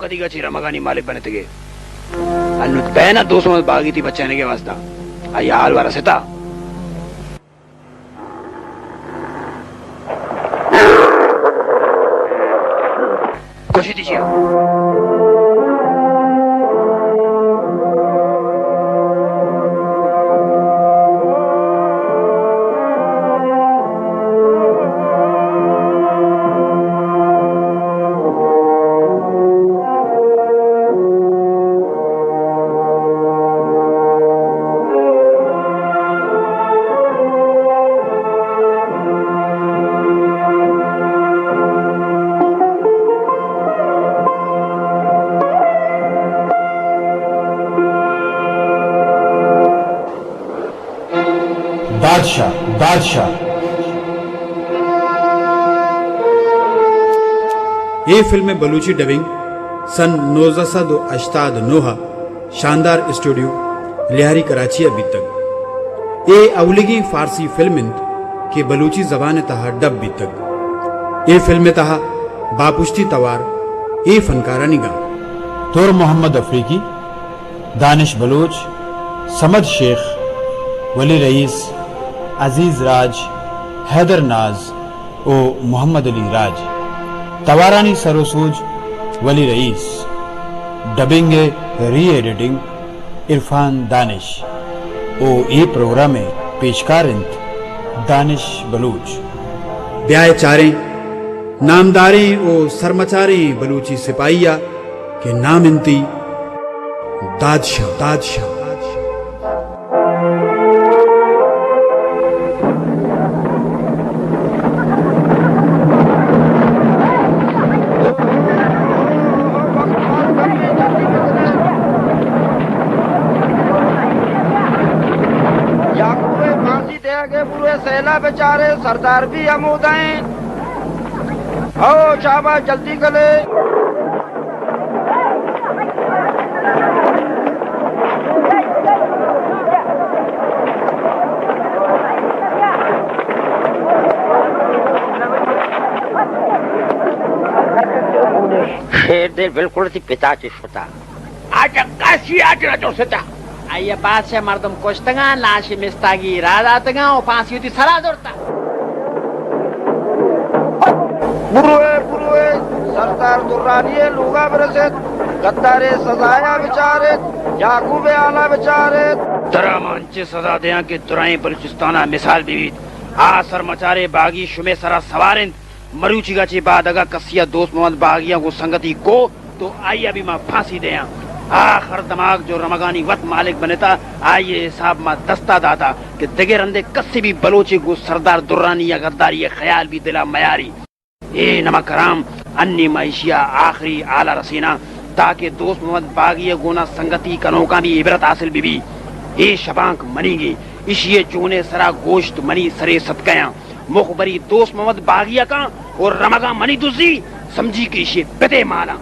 कदी गची रमगानी मालिक बने थे अन्नु पैना 200 बागी थी बच्चाने के वास्ता आया हाल वारा सेता खुशी दीजिए बादशाह ये फिल्म बलूची डबिंग सन 1989 शानदार स्टूडियो लिहारी कराची अभी तक ये अवलिगी फारसी फिल्म के बलूची जबान तहा डब भी तक ये फिल्म तहा बापुश्ती तवार ये फनकारा निगाह तोर मोहम्मद अफरीकी दानिश बलूच समद शेख वली रईस अजीज राज हैदर नाज ओ मोहम्मद अली राज तवारानी सरोसूज वली रईस डबिंग री एडिटिंग इरफान दानिश ओ ये प्रोग्राम में पेशकार इंत दानिश बलूच ब्याह चारे नामदारे ओ सरमचारे बलूची सिपाहिया के नाम इंती दादशाह सेना बेचारे सरदार भी अमूद हैं। आओ शाबाश जल्दी गले शेर देर बिल्कुल सी पिता चिश्ता आज काशी आज जो सता आइए बादशाह मर्दम कोश्तगा लाश मिस्तागी राजा तगा और फांसी होती सरा दौड़ता बुरुए सरदार दुर्रानिये लूगा बरसे गद्दारे सजाया बेचारे याकूबे आला बेचारे तरा मांचे सजा दिया के दुराई बलूचिस्ताना मिसाल बीवीत आ सर मचारे बागी शुमे सरा सवारिंद मरूची गाची बाद अगा कसिया दोस्त मोहम्मद बागिया को संगति को तो आई अभी मां फांसी दिया आखिर दिमाग जो रमगानी वत मालिक बने था आइए हिसाब में दस्ता दाता कि दिगे रंदे कस्सी भी बलोची को सरदार दुर्रानी या गद्दारी ये ख्याल भी दिला मयारी ए नमक हराम अन्नी मैशिया आखिरी आला रसीना ताकि दोस्त मोहम्मद बागिया गोना संगति कनों का भी इबरत हासिल बीबी ए शबांक मनीगी इशिये चूने सरा गोश्त मनी सरे सदकया मुखबरी दोस्त मोहम्मद बागिया का और रमगा मनी दूसरी समझी के इशिये पिते माला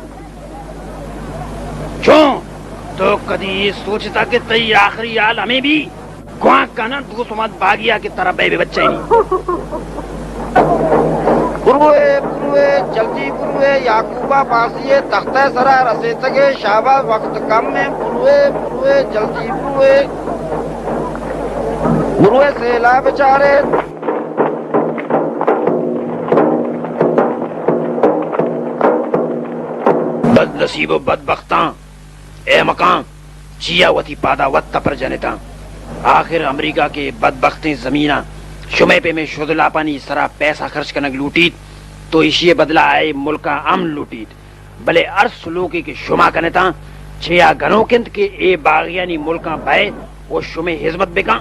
क्यों तो कदी ये सोचता कि तई आखिरी हाल हमें भी गुआ का ना दोस्त मोहम्मद बागिया की तरह बेबे बच्चे नहीं बुरुए जल्दी बुरुए याकूबा फांसीए तख्ते सरा रसे तगे शाबाश वक्त कम में बुरुए जल्दी बुरुए सेला बेचारे बदनसीब बदबख्ता ए मकान चिया वती पादा वत्ता पर जनेता आखिर अमेरिका के बदबख्ती जमीना शुमे पे में शुदला पानी सरा पैसा खर्च करने लूटीत तो इसी बदला आए मुल्का अम लूटीत भले अर्स लोके के शुमा कनेता छिया घनों किंत के ए बागियानी मुल्का भय वो शुमे हिजमत बेका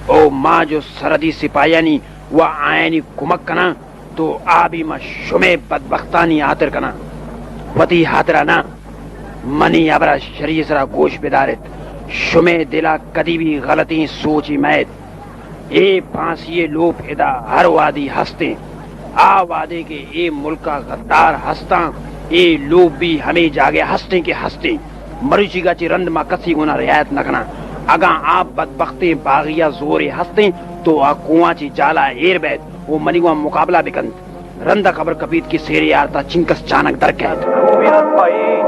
ओ माँ जो सरदी सिपाहियानी व आयनी कुमक कना तो आबी माँ शुमे बदबख्तानी आतर कना वती हादरा ना मनी अबरा शरीर सरा गोश बेदारित शुमे दिला कदी भी गलती सोची मैद ए फांसी लोप इदा हर वादी हंसते आ वादे के ए मुल्क का गद्दार हंसता ए लोग भी हमें जागे हंसते के हंसते मरुची का चिरंद मा कसी गुना रियायत नकना अगा आप बदबख्ते बागिया जोरे हंसते तो आ कुआं ची जाला एर बैद वो मनीवा मुकाबला बिकंत रंदा खबर कबीत की सेरे यारता चिंकस चानक दर कहत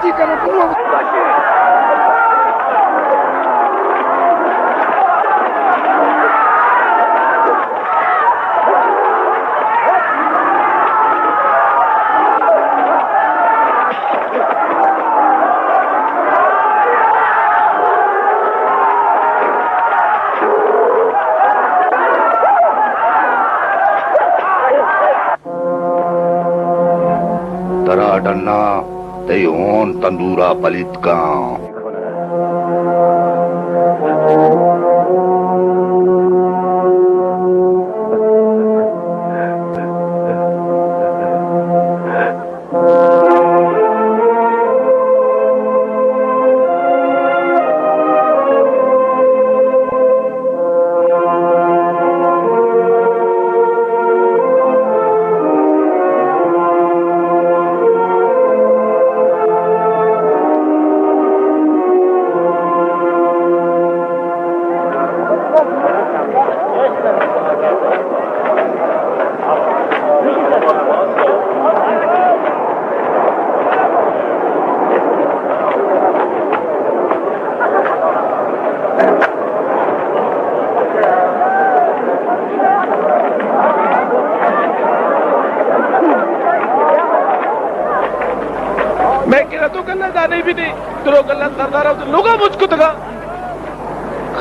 जल्दी करो करो। डन्ना ते होन तंदूरा पलित का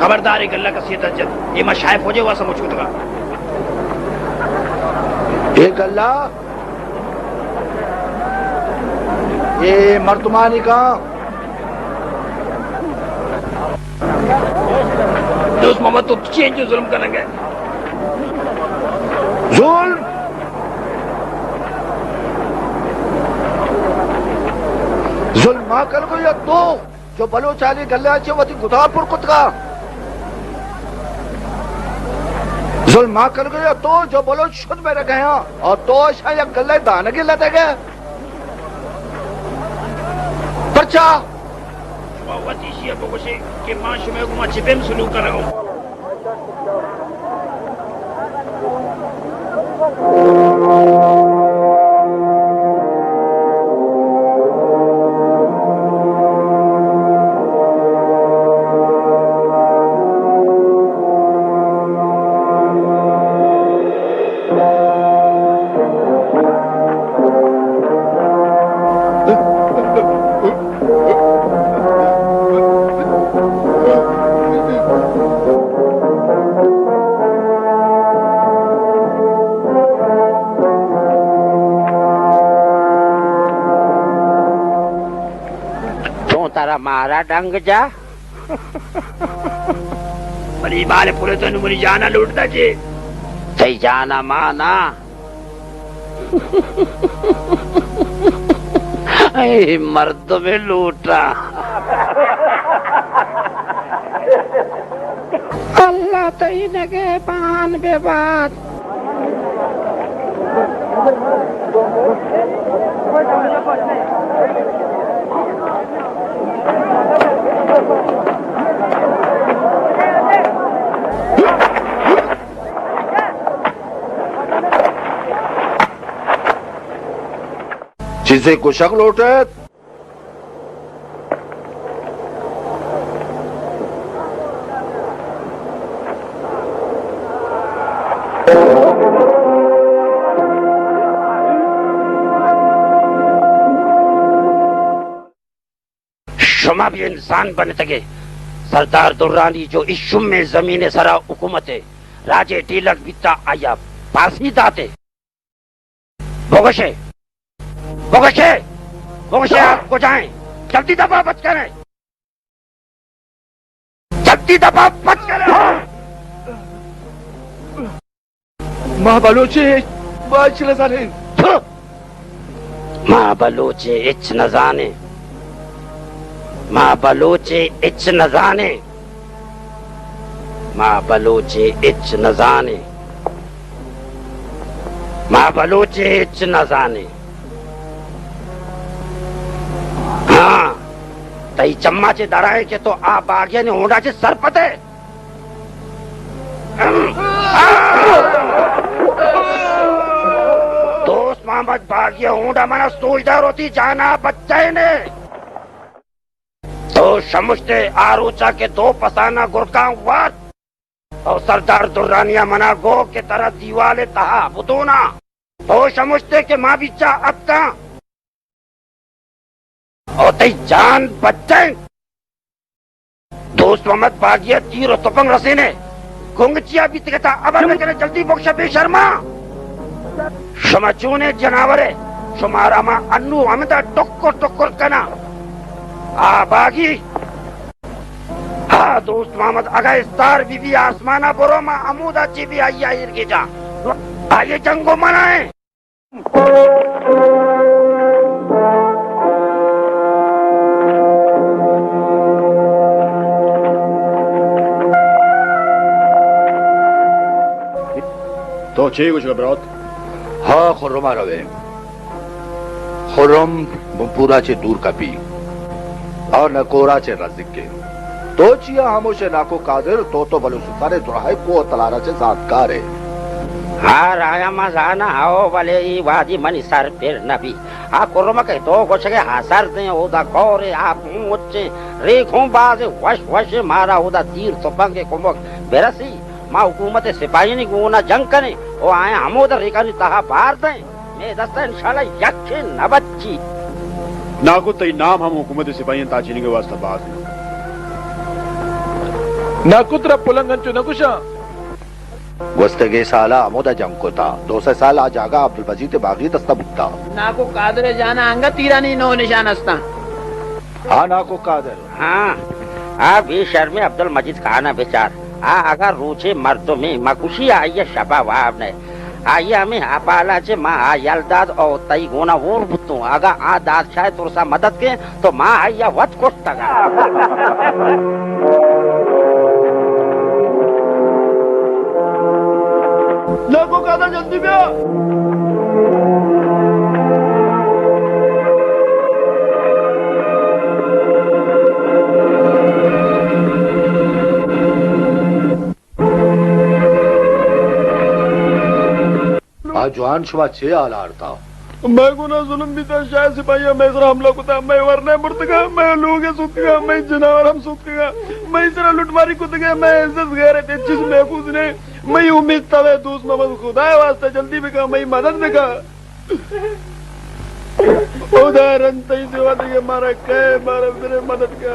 खबरदार गल्ला का सीधा जद ये मशाइफ हो जाए वह समझ कुतगा ये गल्ला ये मर्दमानी का दोस्त मोहम्मद तो चेंज जो जुल्म करेंगे जुल्म कर को या तो जो बलोचाली गल्ला वती गुदापुर कुतगा जुल्म कर गया तो जो बोलो शुद्ध में रखे हैं और तो शायद गले दान के लते गए पर्चा वती शिया बगोशे के मां शुमे को चिपेम सुलूक कर रहा हूं मारा डंग जा मरी बाले पूरे तो मुरी जाना लूटता जी सही जाना माना मर्द में लूटा अल्लाह तो इनके पान पे बात चीजें कुशक लौटे शुमा भी इंसान बन सके सरदार दुर्रानी जो इशुम में जमीन सरा हुकूमत है राजे टीलक बिता आया पासी दाते बोगशे बोगशे बोगशे आपको जाएं जल्दी दबा बच करें जल्दी दबा बच करें माँ बलोचे बाच न जाने माँ बलोचे इच न जाने माँ बलोचे इच न जाने माँ बलोचे इच न जाने माँ बलोचे इच न जाने हाँ तई चम्माचे दराए के तो आ बागिया ने होंडाचे सरपते दोस्त मोहम्मद बागिया होंडा मना सोचदार होती जाना बच्चे ने तो शमुश्ते आरूचा के 2 पसाना गुरकां वात और सरदार दुर्रानिया मना गो के तरह दीवाले तहा बुदोना तो शमुश्ते के माँ बिचा अत्ता और तई जान बच्चे दोस्त मोहम्मद बागिया तीर और तपंग रसीने गुंगचिया बीत गया था अबर में करे जल्दी बख्शा बेशर्मा शमचूने जनावरे शुमारा माँ अन्नू हमदा टुक्कुर कना आ बागी हाँ दोस्त मोहम्मद अगा स्टार बीबी आसमाना बोरो माँ अमूदा चीबी आइया इरगे जा आइए जंगो मनाए तो चाहिए कुछ घबराहट? हाँ खुर्रम आ रहे खुर्रम पूरा चे दूर कपी और न कोरा चे रजिक के तो चिया हमोशे नाको कादिर तो बलु सुतारे दुराहे को तलारा चे साथकार है हाँ राया मजाना आओ वाले ये वादी मनी सर पेर नबी आ कोरमा के तो कुछ के हासर दे ओदा कोरे आप मुच्चे रेखों बाजे वश मारा ओदा तीर तपंगे कोमक बेरसी माँ हुकूमत सिपाही ने गुना जंग करे ओ आए हमोदा रेखा ने तहा पार दे मैं दस्ता इंशाल्लाह यक्षे न बच्ची नाको तई नाम हम हुकूमत सिपाही ताचीनी के वास्ते बात नाकुत्रा पुलंगन चु नकुशा वस्तगे साला अमोदा जंग को था 200 साल आ जागा अब्दुल मजीद बागी दस्ता बुकता ना को कादरे जाना अंगा तीरा नहीं नो निशान अस्ता हाँ नाको कादर हाँ आ बेशर्मे अब्दुल मजीद खाना बेचार आ अगर रूचे मर्दों में मकुशी आइए शबा वाब ने आइए हमें आपाला चे माँ आ यलदाद और तई गोना वोर बुत्तू अगा आ दाद शायद तुरसा मदद के तो माँ आइया वच कोट तगा नाको कादा जल्दी बिया जवान शुबा 6 आलार था मैं गुना जुल्म भी था शायद सिपाही मैं जरा हमला को था मैं वरने मुर्तगा मैं लोगे सुतगा मैं जनावर हम सुतगा मैं जरा लुटमारी कुतगा मैं इज्जत गैरत चीज महफूज ने मैं उम्मीद तवे दोस्त मोहम्मद खुदा वास्ते जल्दी बिका मैं मदद बिका उदाहरण तई सेवा दे मारा के मारा मेरे मदद का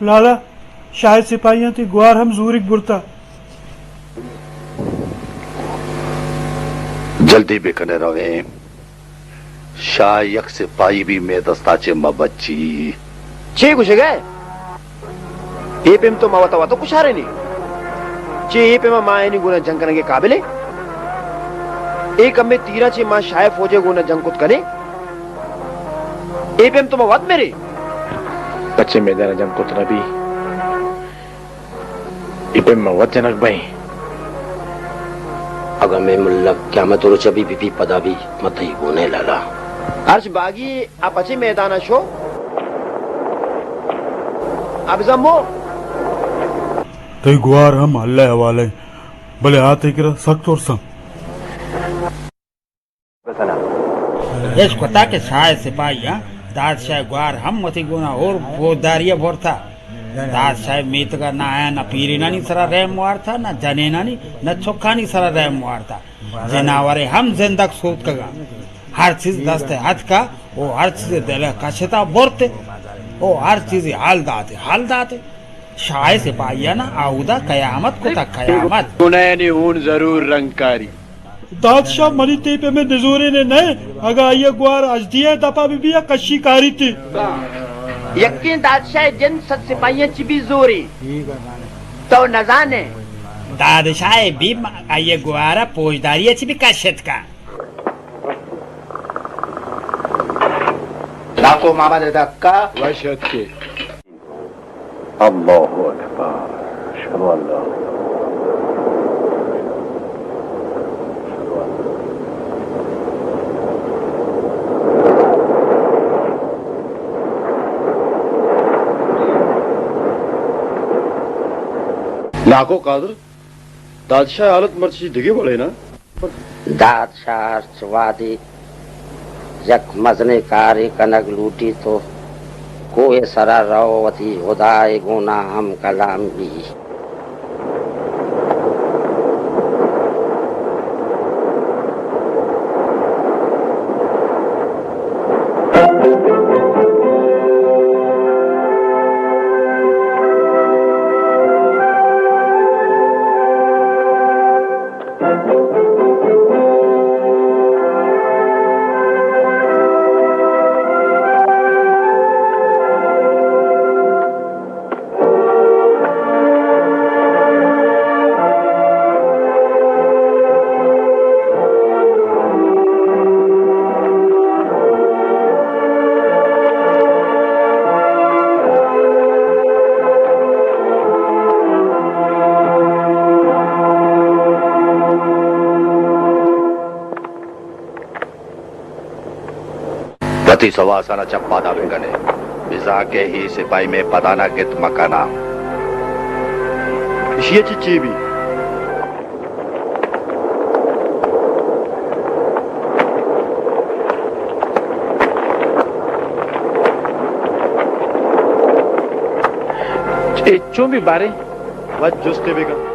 लाला शायद सिपाहियां थी गुआर हम जूरिक बुरता जल्दी बिकने रवे शायक सिपाही भी में दस्ताचे मबच्ची छे कुछ गए ये पेम तो मावता तो कुछ आ रहे नहीं चे ये पेमा माँ नहीं गुना जंग करने के काबिल है एक अम्मे तीरा चे माँ शायद फौजे गुना जंग कुछ करे ये पेम तो मावत मेरे कच्चे मैदान जंग कुछ नबी इपे मवत जनक भाई अगर मैं मुल्लक क्या मैं तो चबी बीपी पदा भी मत ही होने लगा अर्श बागी आप अच्छी मैदान शो अब जम्मो ते गुआर हम अल्लाह हवाले भले हाथ एक सख्त और सम इस कोता के साय सिपाही दादशाह ग्वार हम मती गुना और फौजदारिया भोर था दादशाह मीत का ना आया ना पीरी नानी सरा रहम मुआर था ना जने नानी ना छोखानी सरा रहम मुआर था जनावरे हम जिंदक सूत का हर चीज दस्ते हाथ का वो हर चीज दिल कशता बोरते वो हर चीज हाल दाते शाय सिपाही ना आउदा कयामत को तक कयामत गुनैनी ऊन जरूर रंगकारी दादशाह मनी ते पे में नजूरे ने नए अगा ये गुआर अजदिया दपा भी कशी कारी थी यकीन दादशाह जिन सत सिपाहियों की भी जोरी तो न जाने दादशाह भी ये गुआरा फौजदारी अच्छी भी कशत का नाको मामा ने धक्का वशत के अल्लाहु अकबर शल्लल्लाहु नाको कादर दादशाह हालत मर्ची दिखे पड़े ना दादशाह वादी यक मजने कारी कनक लूटी तो कोई सरा रवती खुदाए गुना हम कलाम भी वती सवासाना चप्पा दावेगने बिजा के ही सिपाही में पदाना कित मकाना ये चिच्ची भी चो भी बारे वह जुस्ते बेगा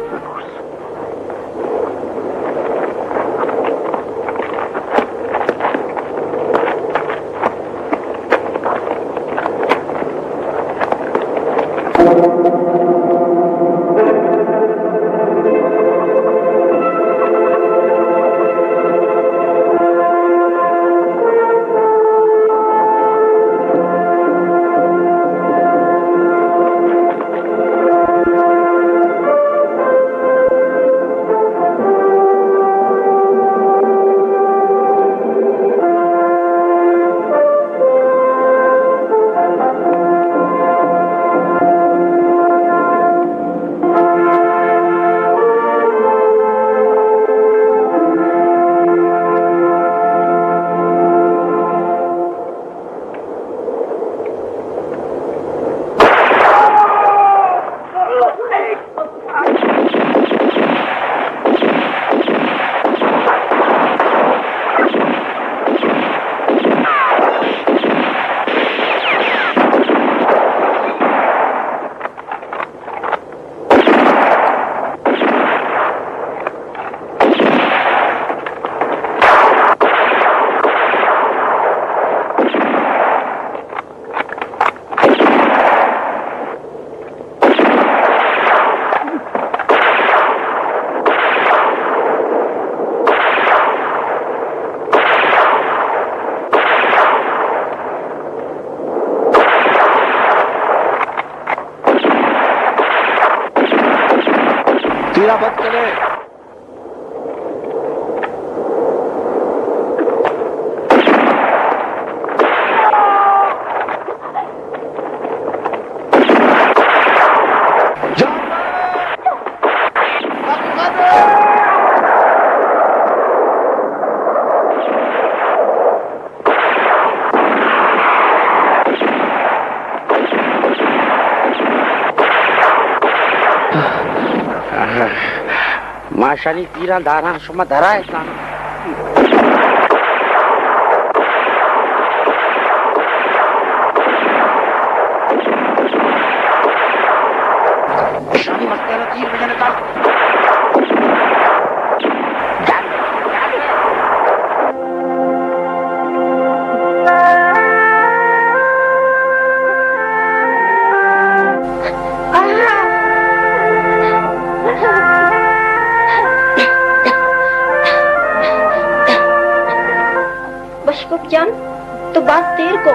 माशानी तीरा दारा शुमा धरा है ताना शानी मस्तेरा तीर बजने का जान तो बात तेर को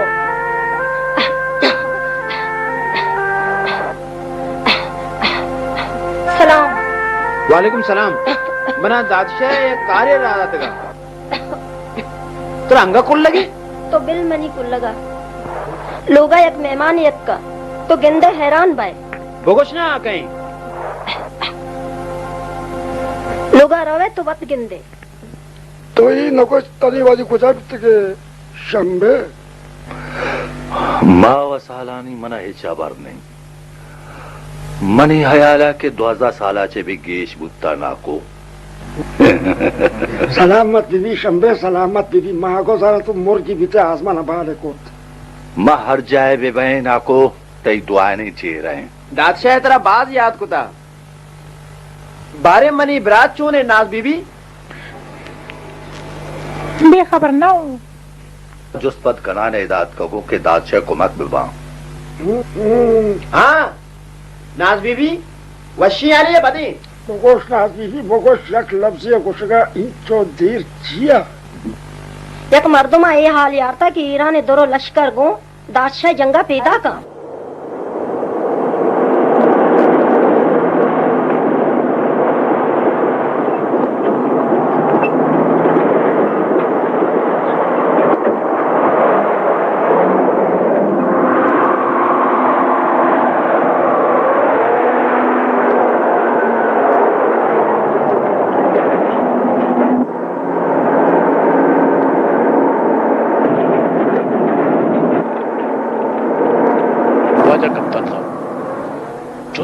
सलाम। वालेकुम सलाम। मना दादशाह कार्य रहा था तो अंगा कुल लगे तो बिल मनी कुल लगा लोगा एक मेहमानियत का तो गिंदे हैरान बाय बोगोश ना कहीं लोगा रवे तो वत गिंदे तो ही नको तलीवादी गुजारत के शंबे माँ वसालानी मना हिचाबार नहीं मनी हयाला के 2000 सालाचे भी गेश बुत्ता नाको सलामत बीबी शंबे सलामत बीबी माँ को सारा तुम मुर्गी बीते आसमान अबाले कोत माँ हर जाए बेबैन नाको तई दुआ नहीं चे रहे दादशाह तेरा बात याद कुता बारे मनी बरात चूने नाज बीबी बेखबर ना हूँ जुस्पत कनाने दाद कहो के दादशाह को मत बिलवा हाँ नाज बीबी वशी आ रही है बदी मोगोश नाज बीबी मोगोश यक लफ्ज़ गोशगा इंचो देर जिया यक मर्दमा ये हाल यार था कि ईरान ने दोरो लश्कर गो दादशाह जंगा पैदा का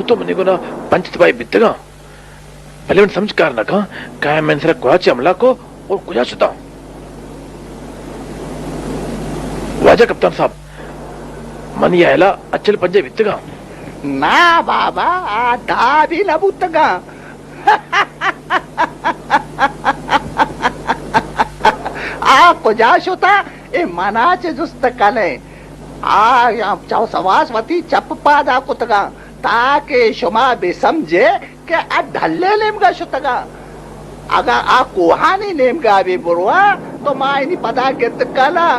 तो मने को ना पंच भाई बितगा पहले मैं समझ कर ना कहा मैं सर कुछ हमला को और कुछ सुता वाजा कप्तान साहब मन ये आला अच्छे पंजे बितगा ना बाबा दा भी न बुतगा आ कुछ होता ए मनाचे जुस्त कले आ या चाव सवासवती चप पादा कुतगा ताके शुमा बे समझे के आ ढल्ले नेमगा शुतगा अगर आ कोहानी नेमगा बे बुरवा तो मायनी पदा गित कला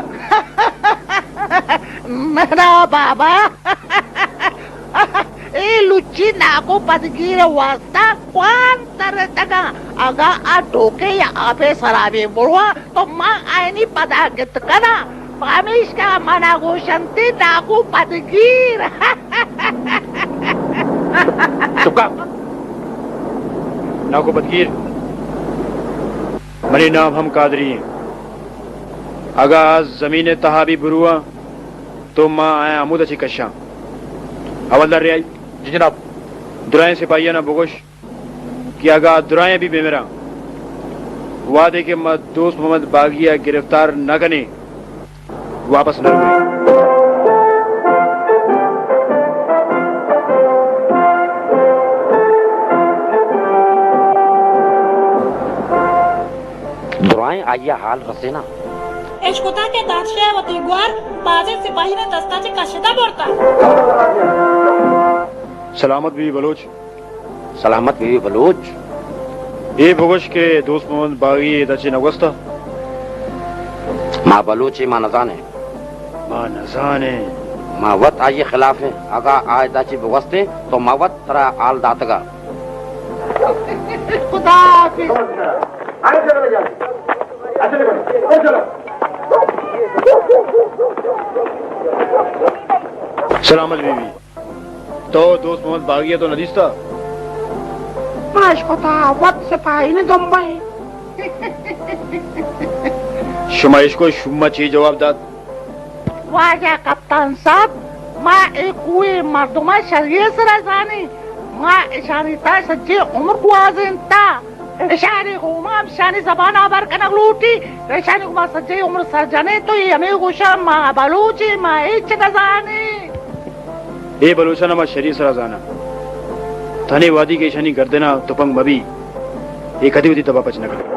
मेरा बाबा ए लुच्ची नाको पदगीर वास्ता कौन तरह तगा अगर आ टोके या आपे सराबे बुरवा तो मां आयनी पदा गित कला पामिश का मना गोशंती नाको पदगीर चुपका नाको बदगीर मनी नाम हम कादरी हैं अगर आज जमीन तहाबी बुरुआ तो माँ आया अमूद अच्छी कशा हवलदार रियाई जी जनाब दुराएं सिपाहिया ना बोगोश कि अगर दुराएं भी बेमेरा वादे के मत दोस्त मोहम्मद बागिया गिरफ्तार न करने वापस न रुके आइया हाल रसेना एशकुता के दादशाह वतीगवार बाजे सिपाही ने दस्ता चे कशिदा बोरता सलामत बीवी बलोच सलामत बीवी बलोच ये भोगश के दोस्त मोहम्मद बागी दचे नगस्ता माँ बलोची माँ नजाने माँ वत आइए खिलाफ है अगर आय दाची बगस्ते तो माँ वत तरा आल दातगा खुदा सलामत बीवी तो दोस्त मोहम्मद बागिया तो नदीस था माश को था वक्त सिपाही ने दुम्बई शुमाइश को शुम्मा ची जवाब दाद वाजा कप्तान साहब माँ एक कुए मर्दुमा शरीय से रजानी माँ इशानी ता सच्चे उम्र को आज़िन ता शानी घूमाम शानी जबान आबर कनक लूटी शानी घुमा सज्जे उम्र सर जाने तो ये हमें गोशा माँ बलूची माँ इच नजाने ए बलूचा नमा शरीर सरा जाना थाने वादी के शानी कर देना तुपंग मबी एक अधिवती तबा पचना कर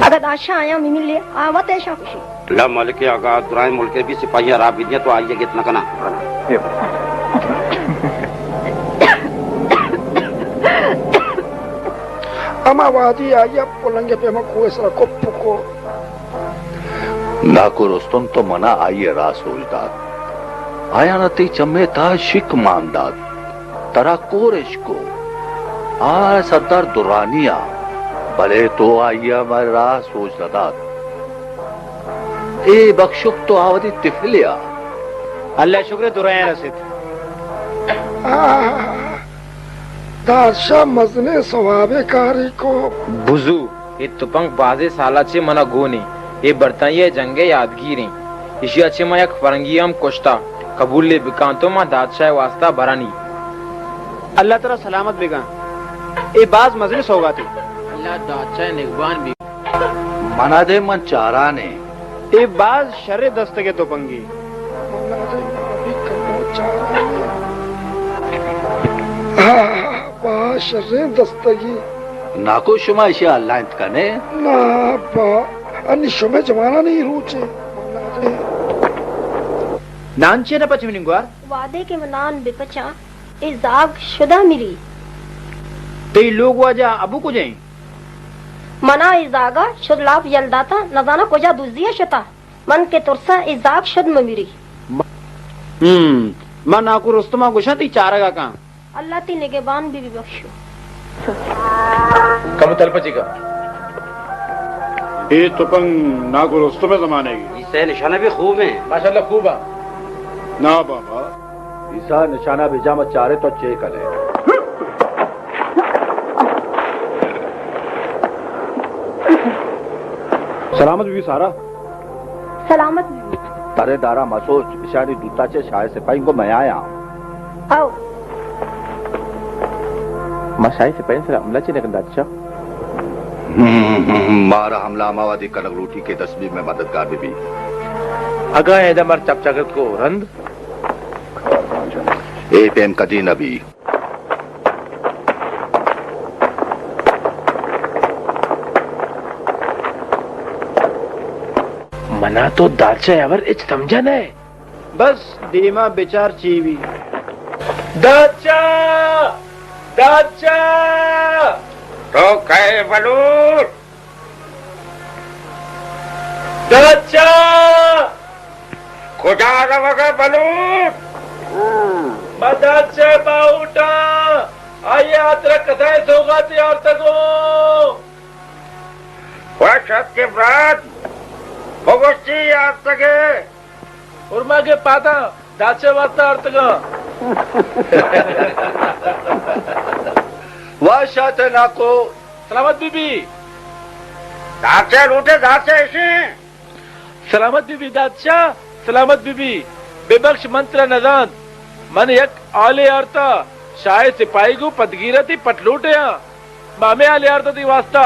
अगर आशा आया मिमी ले आवत ऐशा खुशी ला मलके आगा दुराय मुल्के भी सिपाही राब विद्या तो आइए कितना कना अमा वादी आया पुलंगे पे मको सरा कोप्पको नाको रुस्तम तो मना आइए रास उल्दाद आया नती चम्मे था शिक मानदाद तरा कोरिश को आ सरदार दुरानिया भले तो आइया मैं राह सोच रहा ए बख्शुक तो आवती तिफलिया अल्लाह शुक्र दुराया रसिद दाशा मजने सवाबे कारी को बुजू ये तुपंग बाजे सालाचे मना गोने ये बर्ताये जंगे यादगिरी इसी अच्छे मा एक फरंगियम कोश्ता कबूल ले बिकांतो मा दादशाह वास्ता भरानी अल्लाह तेरा सलामत बेगा ए बाज मजने सौगाती अल्लाह दादशाह निगबान भी मना दे मन चारा ने ए बाज शर्रे दस्तके तो पंगी बा शर्रे दस्तगी नाको शुमा इसे अल्लाह कने ना बा अन्नी शुमे जमाना नहीं रूचे नानचे न पचमिनी गुआर वादे के मनान बेपचा इजाग शुदा मिली ते लोग वाजा अबू को जाएं मना इजागा शुद लाभ यलदाता नजाना कोजा दुजिया शता मन के तुरसा इजाग शुद ममिरी मन आकु रुस्तमा गुशाती चारगा का अल्लाह ती निगेबान भी बख्शो कम तलपची का ए तुपंग नाकु रुस्तमे जमाने की इसे निशाना भी खूब है माशाल्लाह खूब है ना बाबा ईसा निशाना भेजा मत चारे तो चे करे सलामत भी सारा सलामत तारे दारा मसोच इशारी दूता चे शाय सिपाही को मैं आया आओ मशाई सिपाही से हमला चे नकन दादशाह मारा हमला मावादी कनक लूटी के तस्वीर में मददगार भी अगा एदा मर चपचगत को रंद ए पेम कदी नबी मना तो दादशाह अवर इच समझा न बस दीमा बेचार चीवी दादशाह दादशाह तो कहे बलूर दादशाह खुदा रवगे बलूर दादशाह बाउटा आइए आतरा कथाएं सौगाती और तको वह शत के बाद भगवती याद सके उर्मा के पाता दादशाह वास्ता और तको वाह शात नाको सलामत बीबी दादशाह लूटे दादशाह इसे सलामत बीबी दादशाह सलामत बीबी बेबख्श मंत्र नजान मन यक आले आरता शायद सिपाही को पदगीरा थी पटलूटे मामे आले आरता थी वास्ता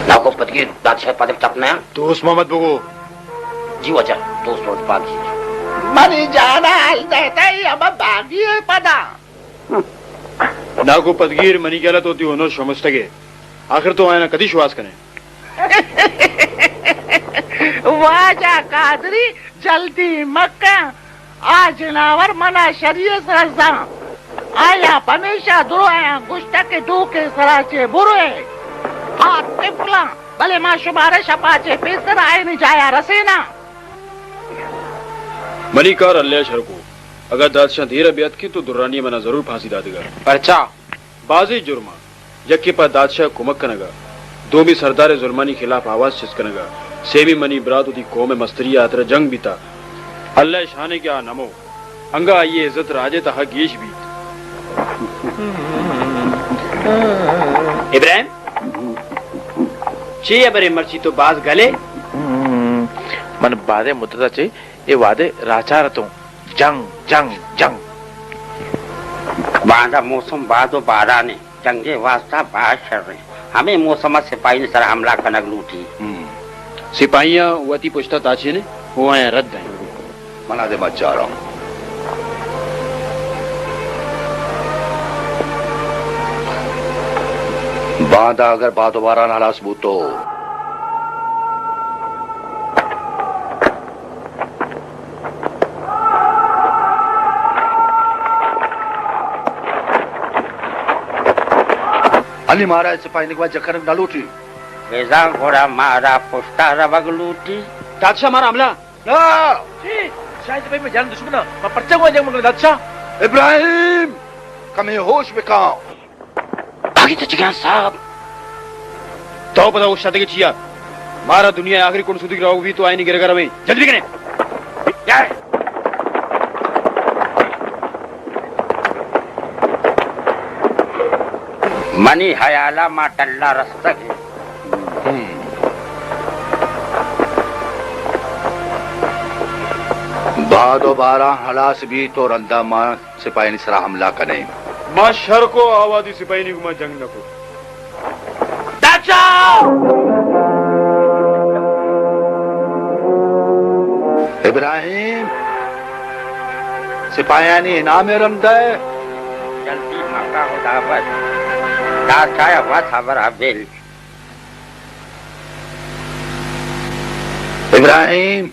नाको पदगीर दादशाह पदक चपना दोस्त मोहम्मद बुगो जी वजह दोस्त मोहम्मद पागी मनी जाना हल देता ही अब बागी है पदा नाको पदगीर मनी गलत होती हो नो समझते आखिर तो आया ना कदी श्वास करें वाजा कादरी जल्दी मक्का आज नावर मना शरीय सरसा आया हमेशा दुरो आया गुश्ता के दो के सराचे बुरे हाथ टिपला भले माँ शुमारे शपाचे पेसर आए नहीं जाया रसेना मलिकार अल्लाह शरको अगर दादशाह धीरे बेअत की तो दुर्रानी मना जरूर फांसी दादेगा परचा बाजी जुर्मा यक्के पर दादशाह कुमक कनगा दो भी सरदार जुर्मानी खिलाफ आवाज छिसकनगा सेवी मनी बरात उदी कौम मस्तरी आतर जंग बीता अल्लाह शाने क्या नमो अंगा आइए इज्जत राजे तहा गेश भी इब्राहिम ची बरे मर्ची तो बाज गले मन बादे मुद्दताचे ये वादे राचारतो जंग जंग जंग बांधा मौसम बादो बाराने जंगे वास्ता बाशर रहे हमें मौसम सिपाही ने सर हमला कनक लूटी सिपाहियां वती पुछता ताची ने वो आए रद्द है मना दे मत जा रहा हूं बांधा अगर बात दोबारा नाला सबूत तो अली मारा सिपाही ने के बाद जखर न लूटी बेजा घोड़ा मारा पुष्टा रवग लूटी दादशाह मारा हमला शायद सिपाही में जान दुश्मना मैं पर्चा को जंग मंगल दादशाह इब्राहिम कमे होश में कहा आगे तो जिगान साहब तो पता वो शादी के चिया मारा दुनिया आखिरी कौन सुधी रहो भी तो आए नहीं गिरेगा रवे जल्दी करें यार मनी हयाला माटल्ला रस्तक बादो बारह हलास भी तो रंदा मां सिपाही ने सरा हमला करे मां शर को आवादी सिपाही ने गुमा जंग न को इब्राहिम सिपाही ने इनाम रंदा है जल्दी मक्का उदावत दाचाया वत खबर अबेल इब्राहिम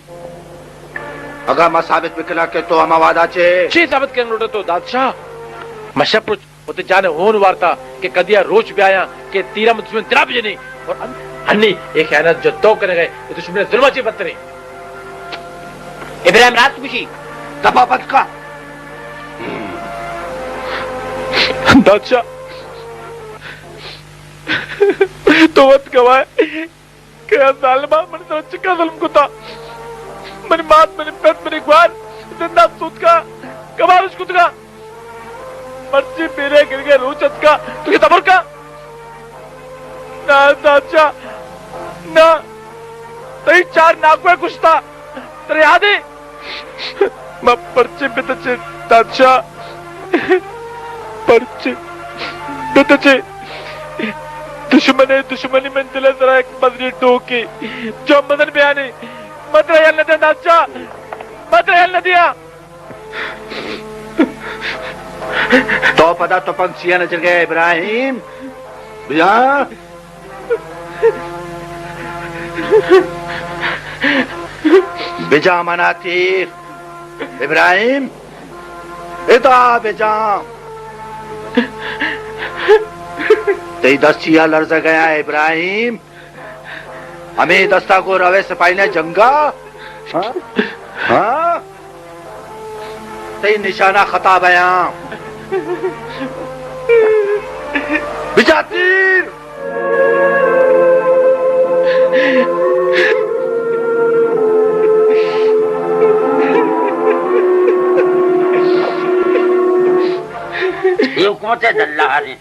अगर मैं साबित बिकला के तो हम वादा चे ची साबित करन लोटो तो दादशाह मशपुच उते जाने होन वार्ता के कदिया रोच पे आया के तीरा दुश्मन तेरा भी नहीं और अन्नी एक खयानत जो तो करे गए तो दुश्मन जुल्म ची बतरे इब्राहिम रात खुशी दबा बद का दादशाह तो वत गवाए क्या जालिमा मन तो चिका जुल्म को था मेरी मात मेरी पेट मेरी ग्वार जिंदा सूत का कबार उसको का मर्जी मेरे गिर गए रूचत का तुझे तबर का ना दाचा ना तई चार नाकुए कुछ था तेरे याद है मैं पर्चे बितचे दाचा पर्चे बितचे दुश्मनी में दिले जरा एक बदरी टोकी जो मदन बयानी मत रहा न दिया दाचा मत रहा न दिया तो पता तो पंछियां नजर गए इब्राहिम बिया बिजा मना तीर इब्राहिम इता बिजा ते दस्तिया लर्ज गया इब्राहिम हमें दस्ता को रवे सिपाही ने जंगा हाँ ते निशाना खता बया बिजा तीर ये कौन से दल्ला है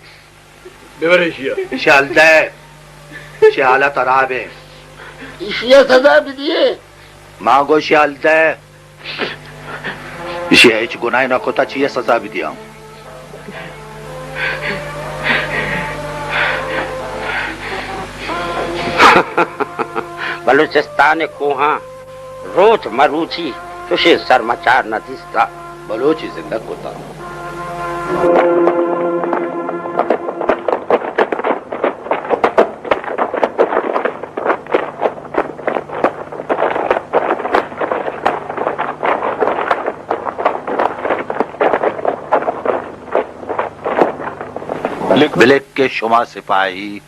बेवरेशिया शालदे शाला तराबे इशिया सजा भी दिए मांगो शालदे इशिया हिच गुनाह न कोता चाहिए सजा भी दिया बलूचिस्तान कोहा रोज मरूची तुझे सरमाचार न दिसता बलोची जिंदा कोता बिलिक के शुमा सिपाही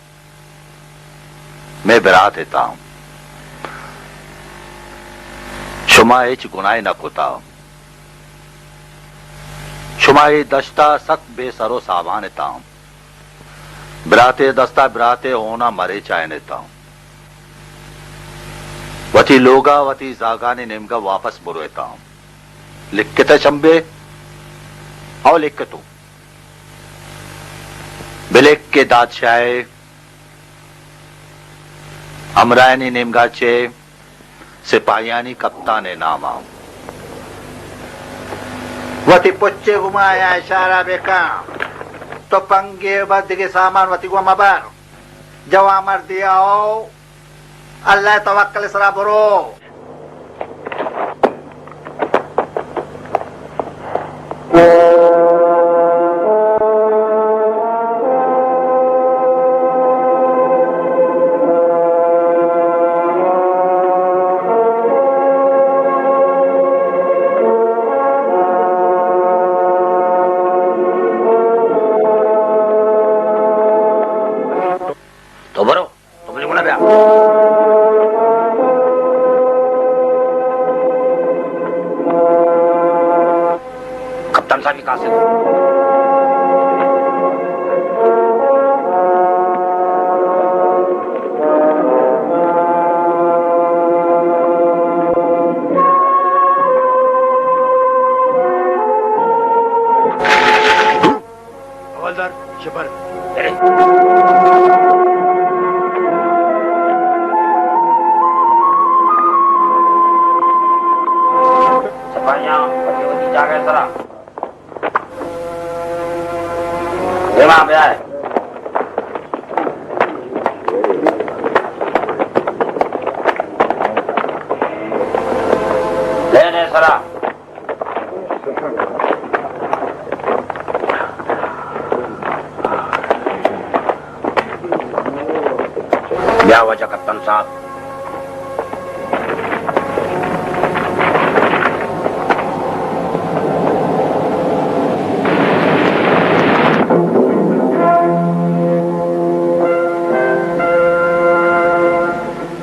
मैं बिरा देता हूं शुमा एच गुनाह न कोता शुमा ए दस्ता सख्त बेसरो सावान नेता हूं बिराते दस्ता बिराते होना मरे चाहे नेता हूं वती लोगा वती जागाने नेमगा वापस बुरोता हूं लिख के चंबे और लिख के तू बिलेक के दादशाह अमरायनी नेमगाचे सिपाहियानी कप्तान नामा वती पुच्चे घुमाया इशारा बेका तो पंगे बद के सामान वती को मबर जवा मर दिया हो अल्लाह तवक्कल सरा बरो क्या वजह कप्तान साहब?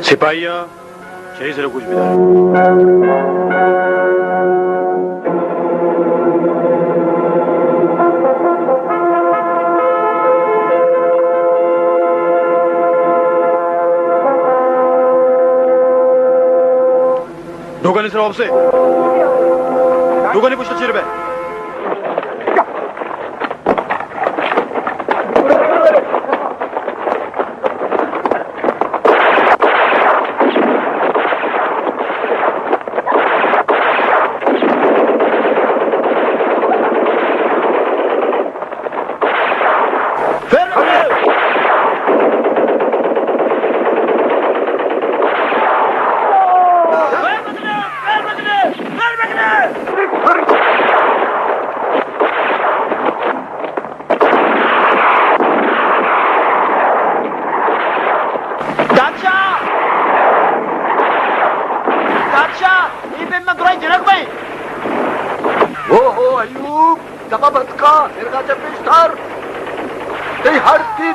सिपाहियां सही से कुछ भी दोघांनी सर ऑफसे दोघांनी पुष्ट चिरबे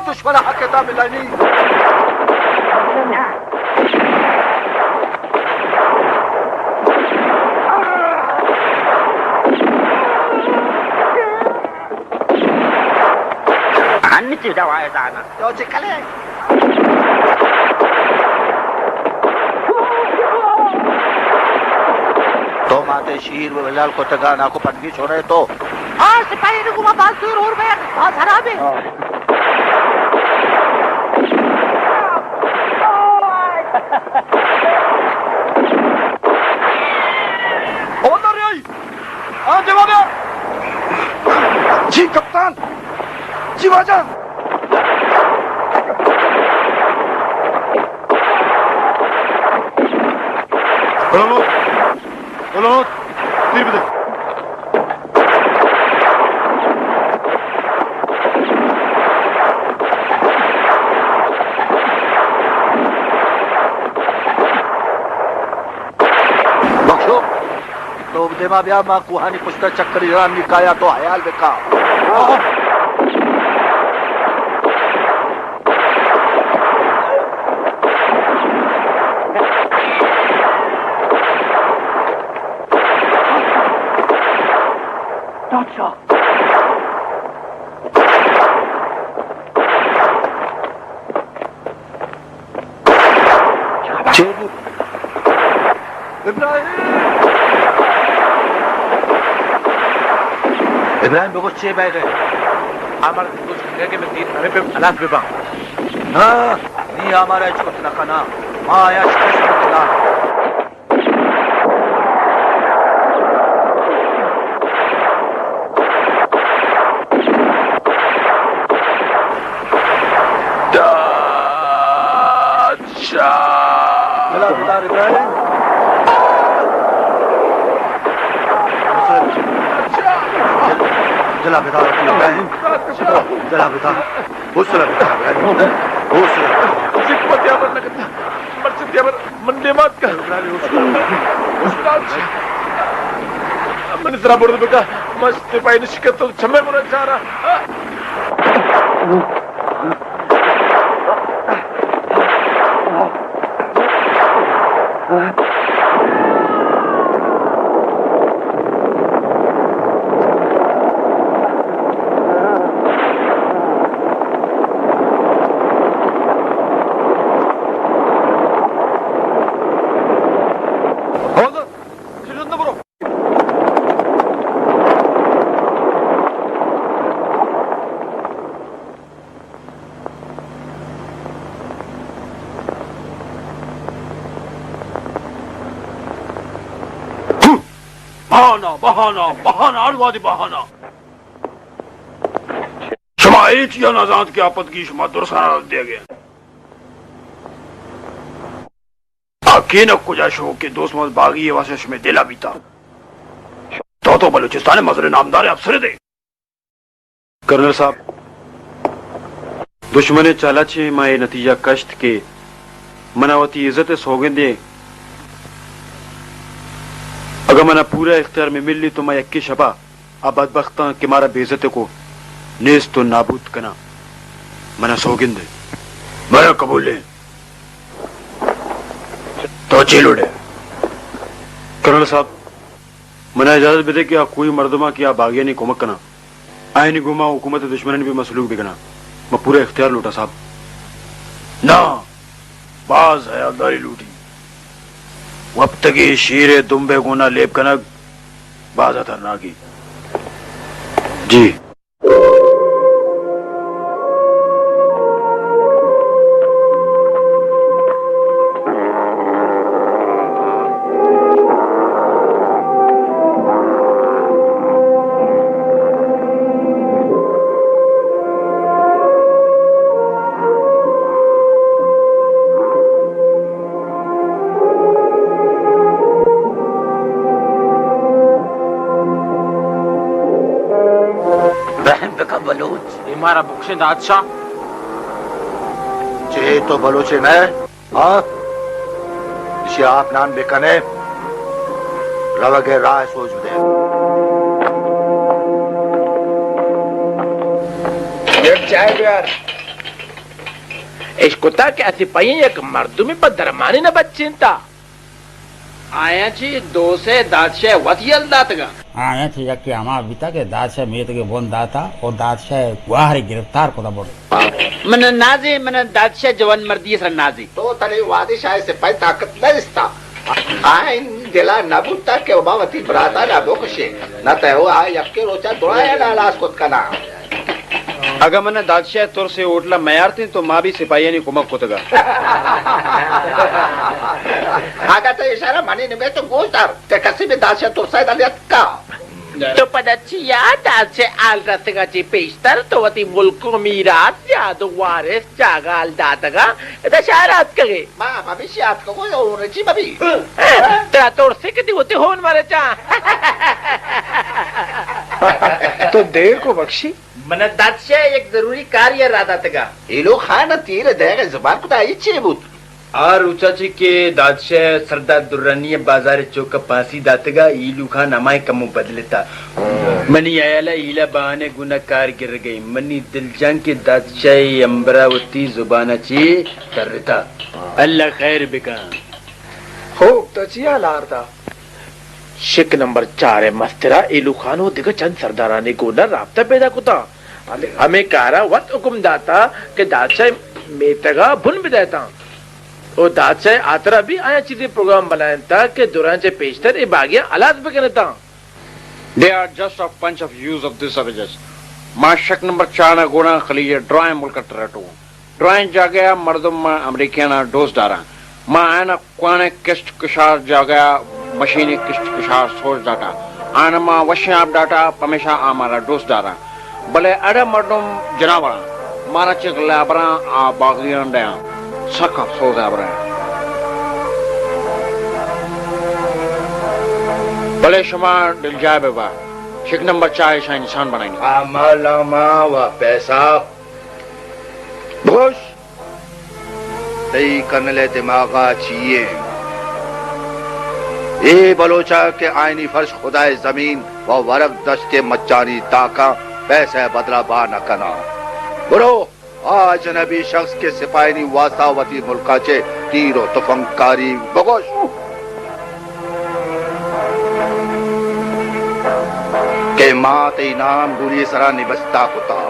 दुश्मन हकता मिलानी अन्य चीज दवाए जाना तो चिकले तो माते शीर व बिलाल को तगाना को पटगी छोड़े तो हाँ सिपाही ने गुमा बात दूर और मैं बहुत खराब है जी कप्तान जी वाजा बोलो तीर बदे बख्शो तो देमा ब्या मा कुहानी पुष्ट चक्कर इरान निकाया तो हयाल बेका इब्राहिम बेगो चे बैग है हमारे कुछ के में तीन हमें पे अलास बेबा हाँ नहीं हमारा छोट न खाना माया शक्ला जला बेटा जला बेटा हौसला बेटा हौसला जिक्मत यावर लगता मर्चत यावर मंडे मात का मन जरा बोल बेटा मस्त पाई निश्चित तो छमे मुरा जा रहा बहाना बहाना अड़वादी बहाना शमा एक या नजात की आपत की शमा दुरसाना दिया गया आके न कुजा शो के दोस्त मत बागी वासिश में दिला बीता तो बलूचिस्तान मजरे नामदार अफसर दे कर्नल साहब दुश्मन चालाची माए नतीजा कश्त के मनावती इज्जत सौगंदे अगर मना पूरा इख्तियार में मिल ली तो मैं यक्की शबा अब बदबख्ता कि मारा बेइज्जत को नेज तो नाबूद कना मना सौगिंद मैं कबूल ले तो चिलुड़े कर्नल साहब मना इजाजत भी दे कि कोई मर्दमा की आप बागिया नहीं कुमक कना आए नहीं घुमा हुकूमत दुश्मन भी मसलूक बिगना मैं पूरा इख्तियार लूटा साहब ना बाज हयादारी लूटी वक्त की शीरे दुम्बे गुना लेप कनक बाजा थरना की जी हमारा बुक्शे दादशाह जे तो बलोचे न हाँ इसे आप नाम बेकने रवगे राय सोच दे एक चाय यार इस कुत्ता के सिपाही एक मर्दुमी पर दरमानी न बच्चिंता आया छी दो से दादशाह वतियल दातगा आया छी यक्की हमा बीता के दादशाह मेत के बोन दाता और दादशाह गुहारी गिरफ्तार को बोल मन नाजे मन दादशाह जवान मर्दी सर नाजे तो तले वादी शायद से पाई ताकत न इस्ता आइन दिला नबुता के उबावती बराता ना बोकशे न ते हो आ यक्के रोचा दुआया ना लास कुत कना अगर मैंने दादशाह तुर से ओटला मैार थी तो माँ भी सिपाही नहीं कुमक कुतगा आगा तो इशारा मानी ने मैं तो गोस्तार ते कसी भी दादशाह तुर से दलियत का तो पदची याद दादशाह आल रस्तगा ची पेशतर तो वती मुल्को मीरात यादो वारिस जागाल दातगा दशारात कगे मां भविष्यात को और ची बबी तेरा तोड़ से कितनी होती होन मारे चा तो देर को बख्शी मन दादशाह एक जरूरी कार्य राधा तगा ये लोग खाना तीर देगा जुबान को ताई चेबूत और उचाची के दादशाह सरदार दुर्रानी बाजार चौक पासी दातगा ईलू खान हमारे कमु बदलता मनी आयाला ईला बहाने गुनाकार गिर गई मनी दिलजंग के दादशाह अमरावती जुबाना ची तरता अल्लाह खैर बिका हो तचिया लारदा शिक नंबर 4 है मस्तरा इलू खान हो दिखा चंद सरदारानी को न राब्ता पैदा कुता हमें कारा वत हुकुम दाता के दादशाह मेतगा भुन बिदाता और दादशाह आतरा भी आया चीजें प्रोग्राम बनाया था कि दुरान से पेशतर ए बागिया अलाज बकने था They are just a bunch of use of these savages. मां शक नंबर 4 गोना खलीज ड्राइंग मुल्क टरटो ड्राइंग जागया मर्दम अमेरिकाना डोज डारा मां आना क्वाने किस्ट कुशार जागया मशीनी किस्ट कुशार सोच डाटा आना मां वश्याब डाटा पमेशा आमारा डोज डारा भले अड़ा मर्दम जनावरा मारा चिक लाबरा आ बागियां दया सक अफसोस आबरा भले शुमा दिल जाए बेबा शिक नंबर 4 ऐसा इंसान बनाएंगे अमलमा व पैसा खुश तई कनले दिमागा चाहिए ए बलोचा के आईनी फर्श खुदाए जमीन व वरक दश्ते मचानी ताका पैसे बदला बा न कना बुरो आज नबी शख्स के सिपाही वासावती मुल्का चे तीरो तुफंकारी बगोश के मात इनाम बुरी सरा निबस्ता कुता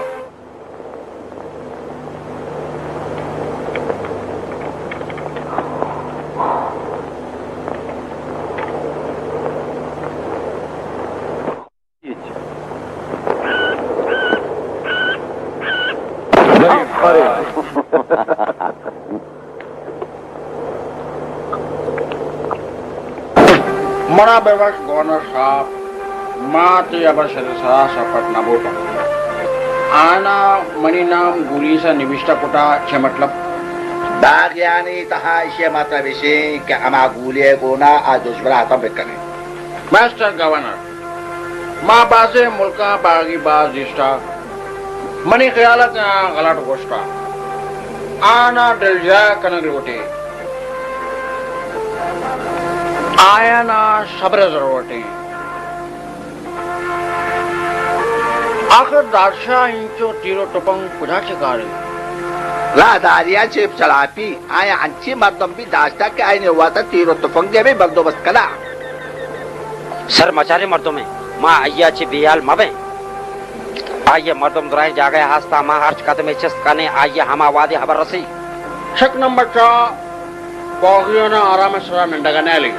मरा बेवश गवर्नर साहब माते अबर सदसा सपट नबोटा आना मनी नाम गुली सा निविष्टा कुटा छे मतलब बागियानी तहा इसे मतलब इसे कि अमा गुलिये गोना आज दुश्मन आता बेकने मास्टर गवर्नर माँ बाजे मुल्का बागी बाज दिष्टा मनी ख्यालत गलत गोष्टा आना दिलजा कनग रोटे आया ना सब्र जरूरते आखिर दादशाह इंचो तीरो टपंग कुदा चिकारे रादारिया चेप चलापी आया अंची मर्दम भी दास्ता के आईने हुआ था तीरो टपंग के भी बंदोबस्त करा सर मचारे मर्दों में माँ आइया चे बेयाल मबे आइए मर्दम दुराई जा गए हास्ता माँ हर्च कदम में चस्त कने आइए हमा वादे हबर रसी शक नंबर 4 बागियों ने आराम से सरा नंडा का नैली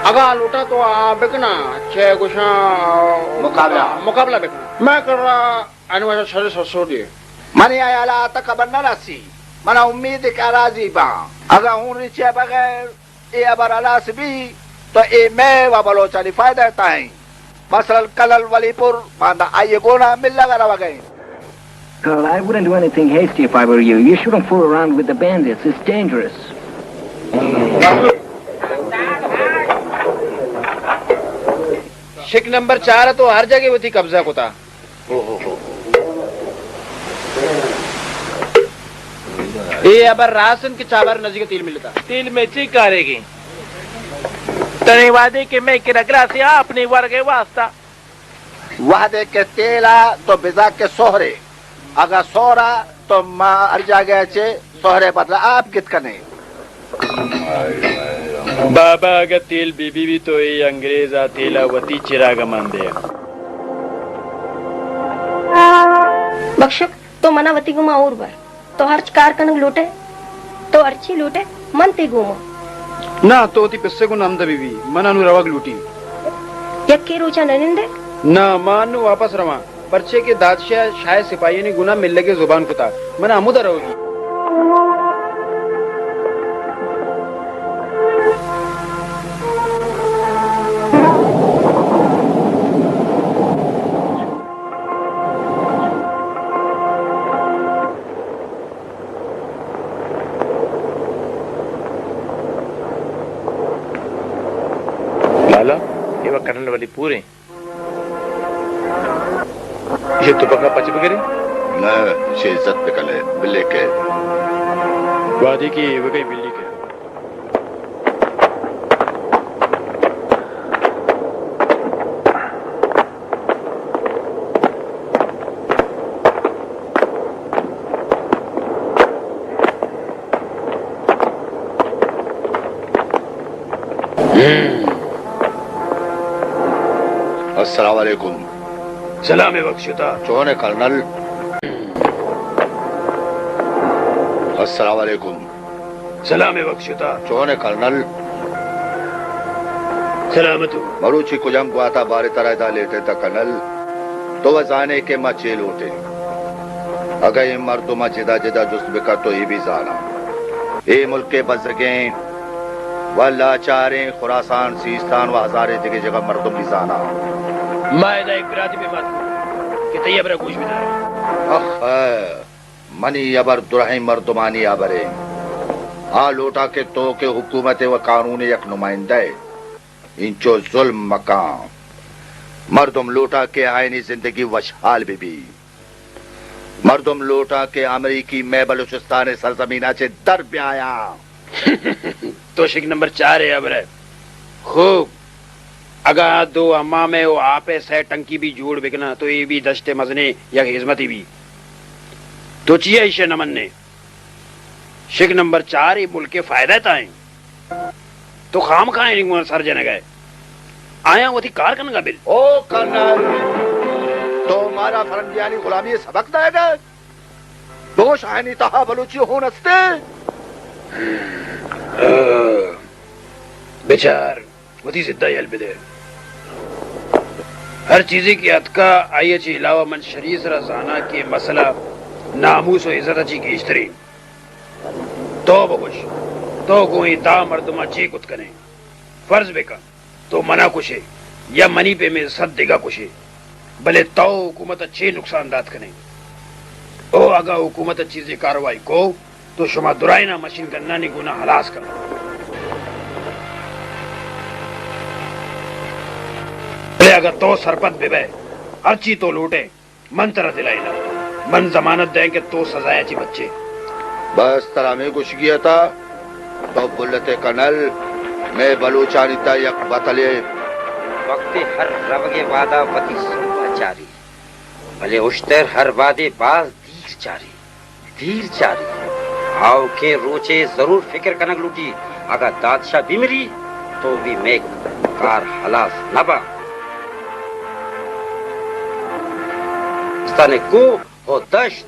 अगा लूटा तो बिकना छह गुशा मुकाबला बिकना मैं कर रहा अनिवार्य शरीर ससुर दिए मने आया तक खबर न रसी मना उम्मीद का राजी बा अगर हूं रिचे बगैर ए अबर अलास भी तो ए मैं व बलोचानी फायदा है मसलन कलल वलीपुर मांदा आइए गोना मिल लगा रवा गए Colonel, I wouldn't do anything hasty if I were you. You shouldn't fool around with the bandits. It's dangerous. शिक नंबर 4 तो हर जगह वो थी कब्जा को था ये अबर राशन के चावर नजीक तेल मिलता तेल में चिकारेगी तने वादे के मैं के रगरा से अपने वर्ग वास्ता वादे के तेला तो बिजा के सोहरे अगर सोरा तो माँ हर जगह चे सोहरे बदला आप कित कने बाबा अगर तेल बीबी भी तो ये अंग्रेजा तेला वती चिराग मान दे बख्शक तो मनावती गुमा और बार तो हर कार कनक लूटे तो अर्ची लूटे मनती गुमा ना तो ती पिस्से को नाम दबीबी मनानु रवग लूटी यक्के रोचा ननिंदे ना मानु वापस रवा पर्चे के दादशाह शायद सिपाही ने गुना मिल लगे जुबान कुता मना अमुदा रहोगी लाला ये वह करने वाली पूरे ये तो बंगा पच बगैर न शे इज्जत पे कले बिल्ले के वादी की वो गई बिल्ली के अस्सलाम वालेकुम सलाम बख्शुता चौने कर्नल अस्सलाम वालेकुम सलाम बख्शुता चौने कर्नल सलामतु मरुची कुजम को आता बारे तरह दा लेते था कर्नल तो वजाने के मचे लूटे अगर ये मर्दुमा जिदा जिदा जुस्त बिका तो ये भी जाना ए मुल्क के बजगे वल्लाचारे खुरासान सीस्तान व हजारे जगह जगह मर्दुम भी जाना मायदा एक बिरादी पे बात कि तैयब रहा कुछ भी ना मनी अबर दुरही मर्दुमानी अबरे आ लोटा के तो के हुकूमत व कानून एक नुमाइंदा इंचो जुल्म मकाम मर्दुम लोटा के आयनी जिंदगी वशहाल भी मर्दुम लोटा के अमरीकी मैं बलूचिस्तान सरजमीना से दर पे आया तो शिक नंबर 4 है अब खूब अगर दो अम्मा में वो आपे से टंकी भी जोड़ बिकना तो ये भी दस्ते मजने या हिजमती भी तो चिया इशे नमन ने शिक नंबर 4 ये मुल्क के फायदा ताए तो खाम खाए नहीं सर जने गए आया वो थी कार करने का बिल ओ कर्नल तो हमारा फरंगियानी गुलामी सबक देगा दो शाहनी तहा बलूची हो नस्ते बेचार वो थी जिद्दा यल बिदे हर चीज़ की अतका आइए ची अलावा मन शरीस रजाना के मसला नामूस और इज्जत अच्छी की इश्तरी तो बकुश तो कोई दा मर्दमा ची कुछ करें फर्ज बेका तो मना कुछ है या मनी पे में सद देगा कुछ है भले तो हुकूमत अच्छे नुकसान दाद करें ओ अगर हुकूमत अच्छी से कार्रवाई को तो शुमा दुराइना मशीन करना नहीं गुना हलास कर भले अगर तो सरपत बिबे अर्ची तो लूटे मन तरह दिलाई ना मन जमानत दें कि तो सजाया ची बच्चे बस तरह में कुछ किया था तो बुल्लते कर्नल मैं बलूचानिता यक बतले वक्त हर रब के वादा वती जारी भले उश्तर हर वादे बाज धीर जारी आओ के रोचे जरूर फिक्र कनक लूटी अगर दादशाह बिमरी तो भी मैं कार हलास नबा स्ताने को हो दश्त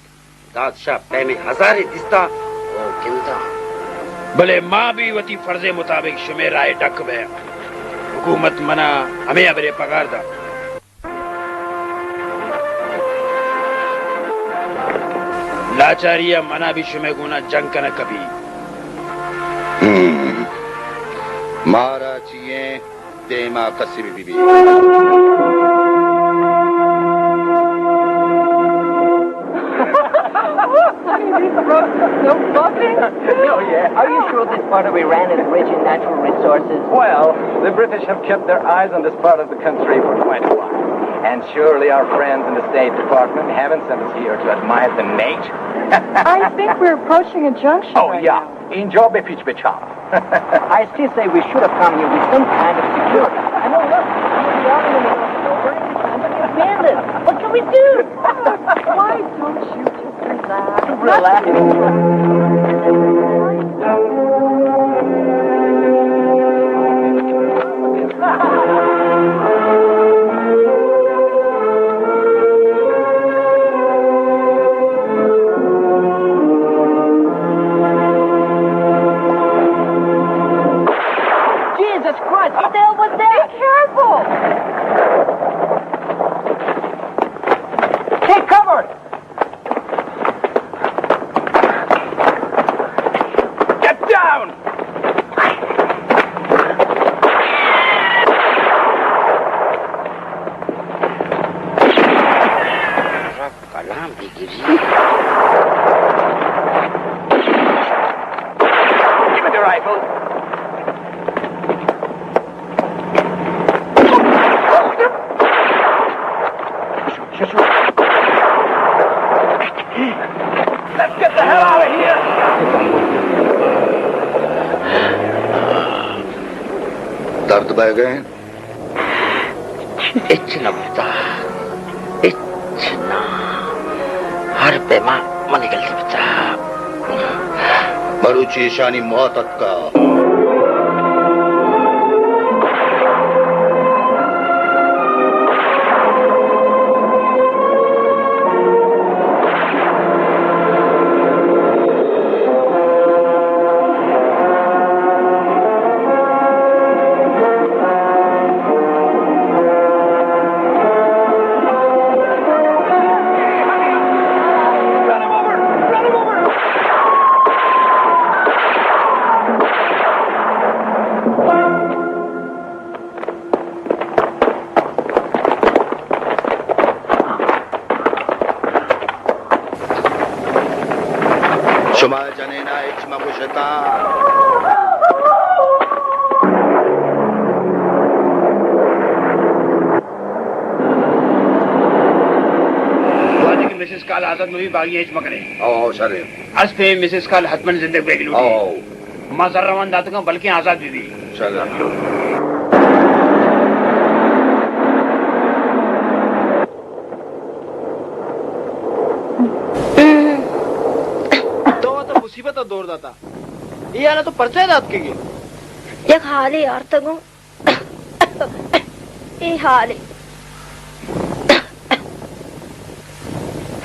दादशाह पे में हजारे दिस्ता ओ गिंदा भले माँ भी वती फर्जे मुताबिक शुमे राय डक बे हुकूमत मना हमें अबरे पगार दा लाचारिया मना भी शुमे गुना जंग कना कभी मारा चिए देमा कसी भी So buzzing? Oh, yeah. Are you sure this part of Iran is rich in natural resources? Well, the British have kept their eyes on this part of the country for quite a while. And surely our friends in the State Department haven't sent us here to admire the nature. I think we're approaching a junction. Oh, yeah. Enjoy pitch bichara. I still say we should have come here with some kind of security. I know, look, we are in the middle of nowhere and it's time to get bandits. What can we do? Why don't you just relax? Jesus Christ, what the hell was that? Be careful! Take cover! Get down! कलाम भी गिरी Give me the rifle. Let's get the hell out of here! दर्द बह गए इतना बता इतना हर पेमा मन निकलती बता बलूची शानी मोहतत का हाल आजाद में भी बागी एच मकने ओ सरे अर्ज पे मिसेस का हतमन जिंदगी बेग लूटी मजर रवन दात का बल्कि आजाद भी चल तो मुसीबत दौर दाता ये आला तो परचा दात के एक हाले यार तगो ए हाले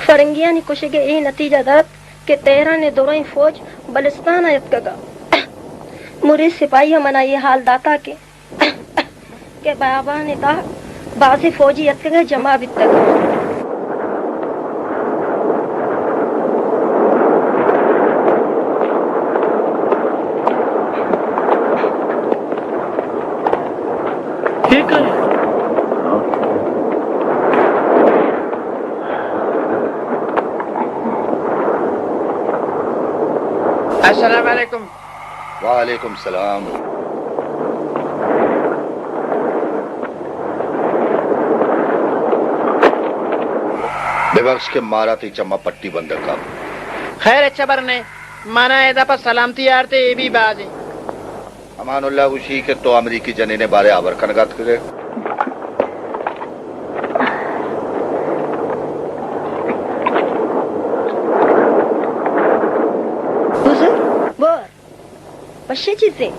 फरंगिया ने कुशगे ए नतीजा दात के तेरा ने दोराई फौज बलिस्तान आयत कगा मुरे सिपाही मना ये हाल दाता के बाबा ने कहा बाजी फौजी यत कगा जमा बित तक अस्सलाम वालेकुम। वालेकुम सलाम। बेबख्श के मारा थी चम्मा पट्टी बंद का खैर अच्छा बरने माना एदा पर सलामती यारते ये भी बाजी अमानुल्लाह उसी के तो अमरीकी जने ने बारे आवर कनगत करे बशे चीजें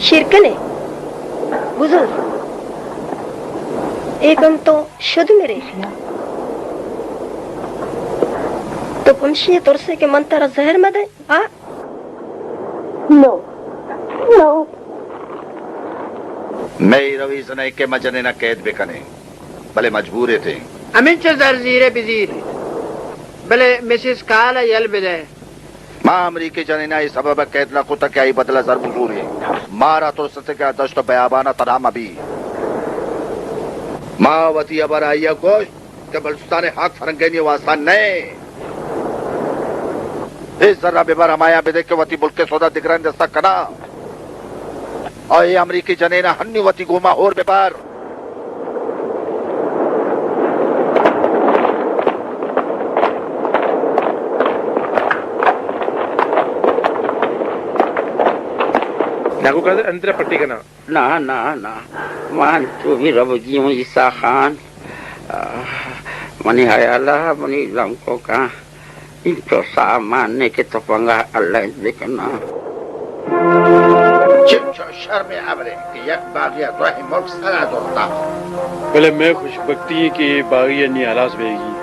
शिरकने बुजुर्ग एकम तो शुद्ध मेरे तो पुंशी तुरसे के मंत्र जहर मत है आ नो नो मैं रवि सने के मजने न कैद बेकने भले मजबूर थे अमिन चल जीरे बिजीर भले मिसेस काला यल बिदे माँ अमरीकी जनीना इस सबब कैद न कुता क्या ही बदला जर बुजूरी मारा तो सत्य क्या दश्त बयाबाना तनाम अभी माँ वती अबर आइया गोश के बलुस्तान हक फरंगेनी वास्ता नए इस जरा बेबर हमाया बेदे के वती बुल्के सौदा दिगरन दस्ता कना और ये अमरीकी जनीना हन्नी वती घुमा और बेबार नागू का अंदर पट्टी करना ना ना ना मान तू भी रब जी ईसा खान मनी हयाला मनी लंको का इनको सामान के तो पंगा अल्लाह देखना चिंचो शर्म आवरे कि एक बागिया तो ही मुल्क सारा दोस्ता पहले मैं खुशबख्ती है कि बागिया नहीं हलास बेगी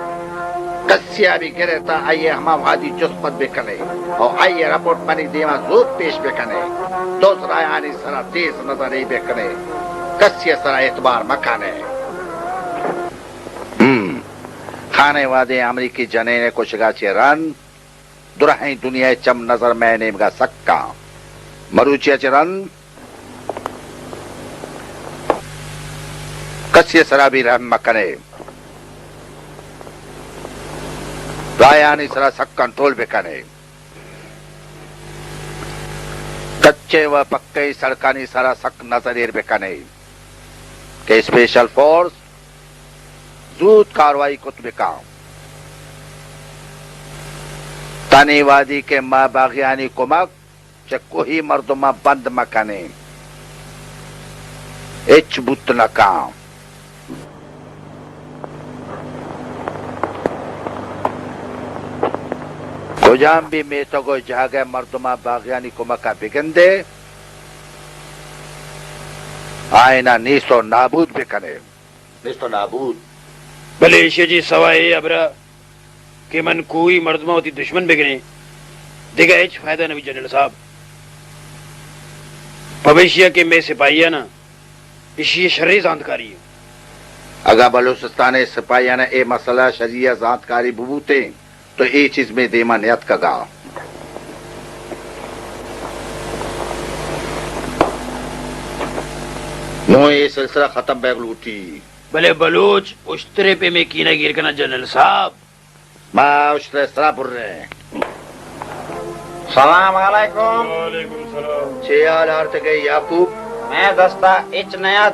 कस्या भी गिरे ता आइए हमा वादी जुस्पत बेकने और आइए रिपोर्ट मनी देवा जोत पेश बेकने दूसरा यानी सरा तेज नजर ही बेकने कस्या सरा एतबार मकाने खाने वादे अमरीकी जने ने कुछ गाचे रन दुराही दुनिया चम नजर मैंने का सक्का मरुचिया चरन कस्या सरा भी रहम मकने रायानी सरा सक कंट्रोल बेकने कच्चे व पक्के सड़कानी सरा सक नजर बेकने के स्पेशल फोर्स जूत कार्रवाई कुत बेकाम तानीवादी के माँ बागियानी कुमक चे कोही मर्दमा बंद मकने एच बुत नकाम गोजाम भी में तो गो जागे मर्दमा बागियानी कुमका बिगंदे आयना नीस्तो नाबूद बेकने नीस्तो नाबूद भले एशिया जी सवाए अबरा के मन कोई मर्दमा होती दुश्मन बिगने देगा एच फायदा नबी जनरल साहब भविष्य के में सिपाहिया ना इसी शर्री जानकारी है अगर बलूचिस्तान सिपाहिया ने ए मसला शरिया जानकारी बुबूते तो ये चीज में देमा नियत का गाँव नो ये सिलसिला खत्म बैग लूटी भले बलूच उश्तरे पे में कीना गिर करना जनरल साहब माँ उश्तरे सरा बुर्रे सलाम अलैकुम वालेकुम सलाम छेयाल आर्थ गए याकूब मैं दस्ता इच नया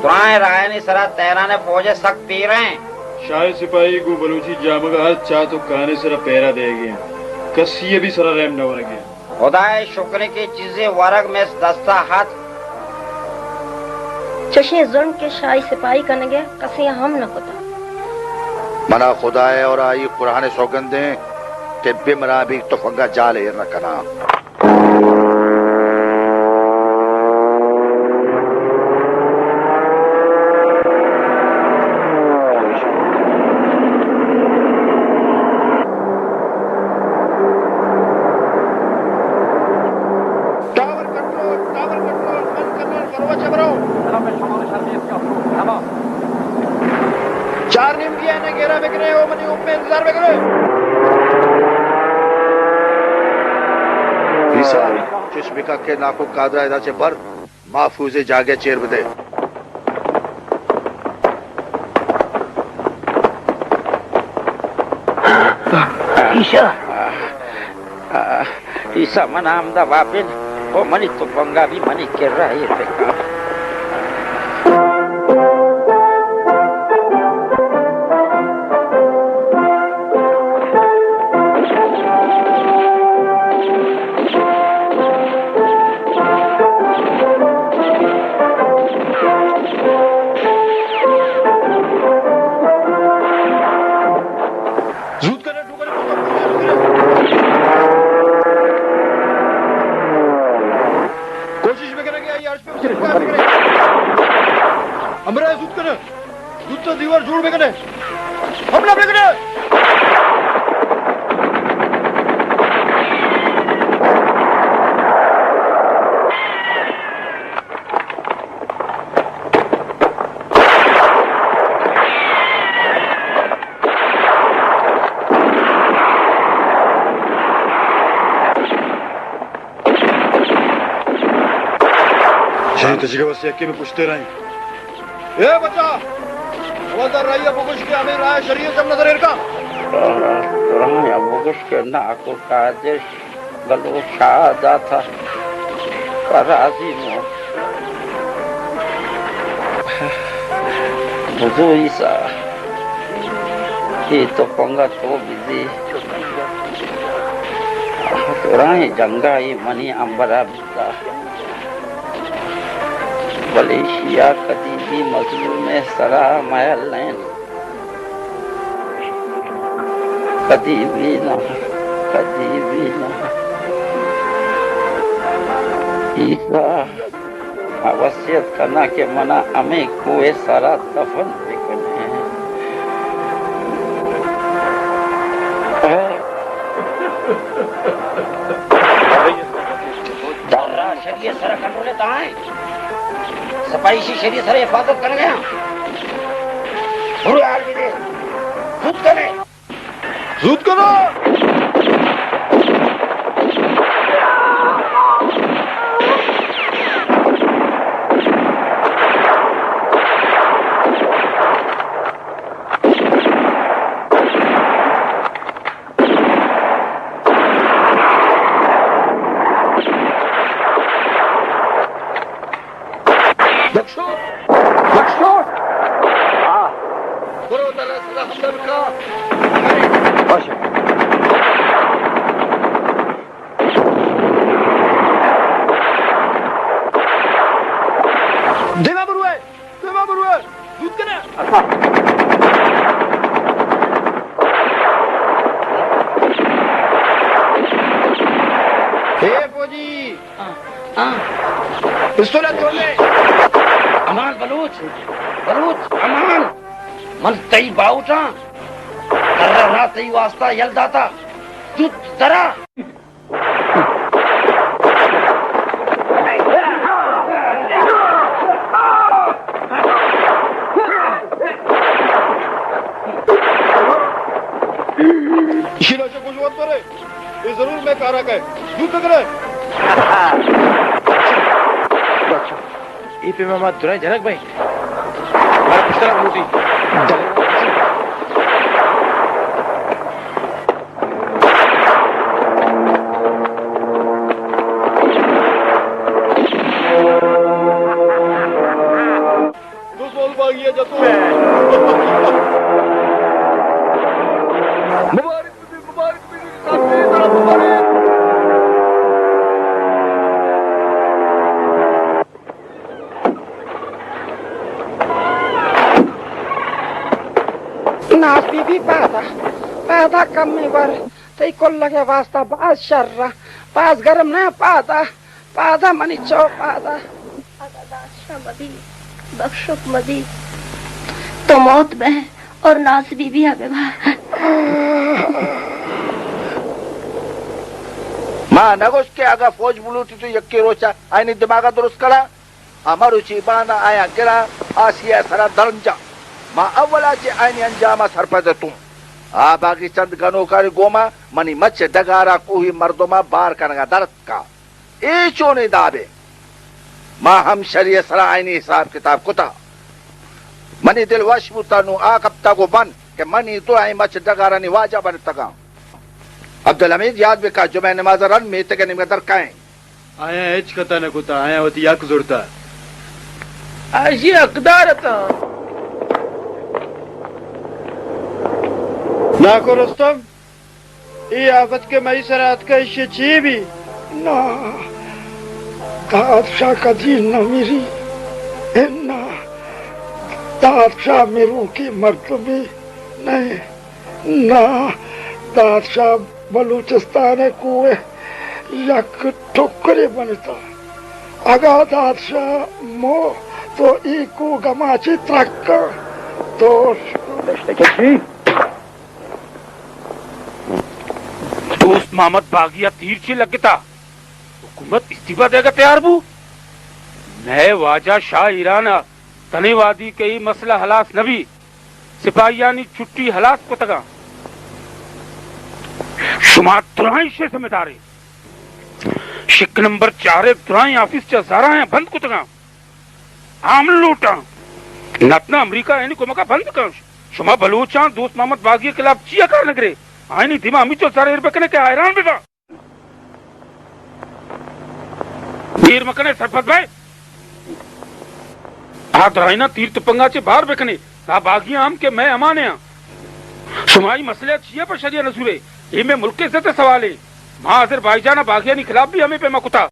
तुराए रायनी सरा तेरा ने फौजे सक पी रहे शाही सिपाही को बलूची जामगा हर चाह तो कहने सरा पैरा देगी कसी भी सरा रैम न हो रही खुदाए शुक्र की चीजें वर्ग में दस्ता हाथ चशे जुल्म के शाही सिपाही कनगे कसियां हम न खुदा मना खुदाए और आई कुरान सौगंदे के बिमरा भी तो फंगा जाले न कना चश्मिका के नाको कादरा इदा से बर महफूजे जागे चेर बदे ईसा मना आमदा वापिन ओ मनी तो पंगा भी मनी कर रहा है बेकार दीवार जोड़ में कने हमला में कने शायद तजर्बा से अक्के में पूछते रहे ए बच्चा वंदर राया बुगुश के हमें राय शरीयत जब नजर इरका राया बुगुश के नाको कादिश गलो शादा था कराजी में बुझो ईसा ये तो पंगा तो बिजी तो राय जंगा ये मनी अंबरा बिता मलेशिया कदी भी मजलूम में सरा महल नहीं कदी भी ना ईसा अवश्यत करना के मना हमें कोई सारा दफन बिकने दारा शरीय सारा कंट्रोल कहाँ है सफाई सी शरीर सारे हिफाजत कर गया बुरे हाल भी दे जूत करो अमान बलूच अमान मन तई बाउटा दरा ना तई वास्ता यल दाता तू दरा शिला से कुछ मत करे ये जरूर मैं कारा का है तू करे ई पे मामा दुराई जनक भाई मारा पुस्तरा लूटी तो सोल बागिया जतो नास बीबी पैदा कम में बर तई को लगे वास्ता बास शर्रा पास गरम ना पादा मनी चौ पादा मदी बख्शुक मदी तो मौत बह और नास बीबी हमें मां नगोश के आगा फौज बुलूती तो यक्के रोचा आईनी दिमागा दुरुस्त करा हमारू चीबाना आया गिरा आसिया सरा दरंजा मां अवला जे आईनी अंजामा सरपद तुम आ बाकी चंद गनोकारी गोमा मनी मच डगारा कोही मर्दोमा बार करगा दर्द का ए चोने दाबे मां हम शरीय सरा आईनी हिसाब किताब कुता मनी दिल वश मुतानु आ कप्ता को बन के मनी तो आई मच डगारा नि वाजा बन तका अब्दुल हमीद याद बेका जुमे नमाज रन में तक निमदर काए आया एच कता न कुता आया होती याक जुड़ता आजी अकदार था ना को रुस्तम ये आफत के मई सरात का इश्य ची भी ना दादशाह का दीन न मेरी ना दादशाह मेरू की मर्तबे नहीं ना दादशाह बलूचिस्तान कुए यक ठुकरे बनता अगा दादशाह मो तो इको गमाची त्रक तो दोस्त मोहम्मद बागिया तीर ची लगता हुकूमत इस्तीफा देगा तैयार बू नए वाजा शाह ईरान तनेवादी कई मसला हलास नबी सिपाहियानी छुट्टी हलास को तगा शुमार दुराई से जिम्मेदारी शिक नंबर 4 दुराई ऑफिस चा जारा है बंद को तगा आम लूटा नतना अमेरिका यानी को मका बंद कर शुमा बलूचा दोस्त मोहम्मद बागी के खिलाफ चिया कर नगरे आईनी धीमा अमी चो सारे रुपए के हैरान बेटा तीर मकने सरपत भाई आ दराइना तीर तुपंगा चे बाहर बेकने ना बागिया आम के मैं अमाने शुमाई मसले चिया पर शरिया नसूरे ये में मुल्क के इज्जत सवाल है मां अजरबैजान बागिया ने खिलाफ भी हमें पे मकुता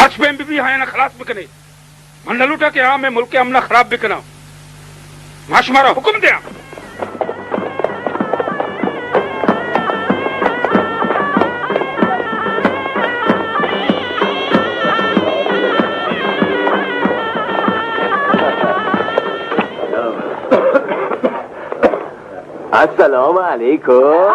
आज पे भी है ना खलास बिकने मन लूटा के हाँ मैं मुल्क के अमना खराब बिकना माश मारा हुक्म दिया अस्सलाम वालेकुम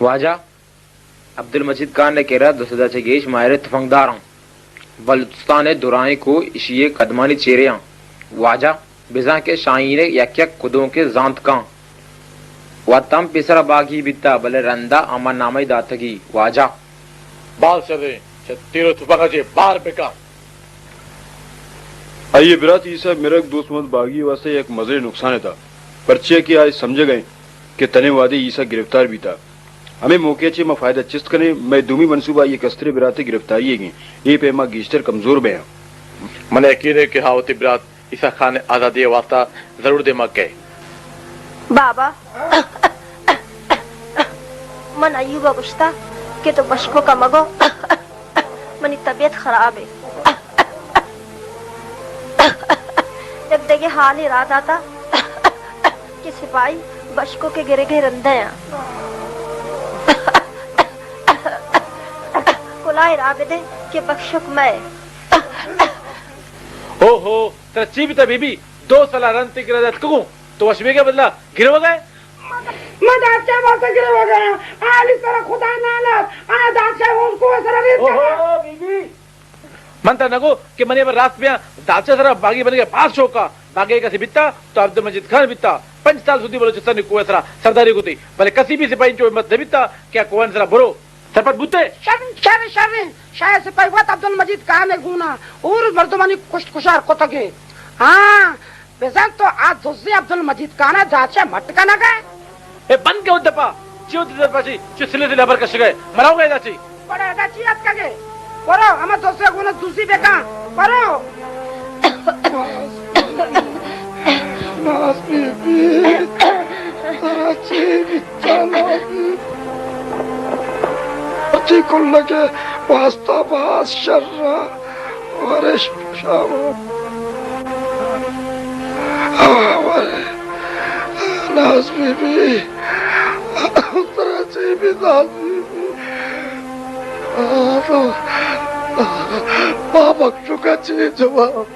वाजा अब्दुल मजीद खान ने कह रहा दसदा से गेश माहिर तफंगदार हूँ बलूचिस्तान दुराए को इशिये कदमानी चेरे वाजा बिजा के शाहीन यक यक खुदों के जांत का व तम पिसरा बागी बिता बले रंदा अमन नामे दातगी वाजा बाल चले तेरो तुपका जे बार बेका आइए बिरात ईसा मेरा दोस्त मोहम्मद बागी वास्ते एक मजरे नुकसान था पर्चे की आज समझ गए कि तनेवादी ईसा गिरफ्तार भी था हमें मौके चे फायदा चिस्त कने मैं दूमी मनसूबा ये कस्तरे बिराते गिरफ्तारी है ये पेमा गिश्तर कमजोर बया मने यकीन है कि हावती बिरात ईसा खान आजादी वास्ता जरूर दे मक्के बाबा मन अयूबा गुस्ता के तो बशको का मगो मनी तबीयत खराब है जब देखे हाल ही रात आता कि सिपाही बशको के गिरे गए रंधे कुलाए राबिदे के बख्शुक मैं हो तरची भी तबीबी 2 साल रन तक रदत को तो वशमे के बदला गिरव गए मैं दाचा वास्ते गिरव गया आली तरह खुदा नालत आ दाचा उनको असर रे ओहो बीबी मन ता नगो कि मने पर रात में दाचा सरा बागी बन गया 5 शो का बागे का बिता तो अब्दुल मजीद खान बिता 5 साल सुधी बलूचिस्तान को असरा सरदारी को थी भले कसी भी सिपाही जो मत बिता क्या कोन सरा बुरो सरपत बुते शर्म शायद सिपाही वत अब्दुल मजीद खान ने गुना और मर्दमानी खुशखुशार को तके हां बेजान तो आज दोस्त अब्दुल मजीद खान दाचा मटका ना गए ए बन के उदपा चिउ दपाची चिसले दिला बर कश गए मराओ गए दाची बड़ा दाची याद कगे परो हमें तो से गुना दूसरी बेका परो नास बीबी कराची बिचाना अच्छी कुल लगे वास्ता बास शर्रा वरिश शामा नास बीबी कराची भी नास बीबी तो बाबा चुका चीज जवाब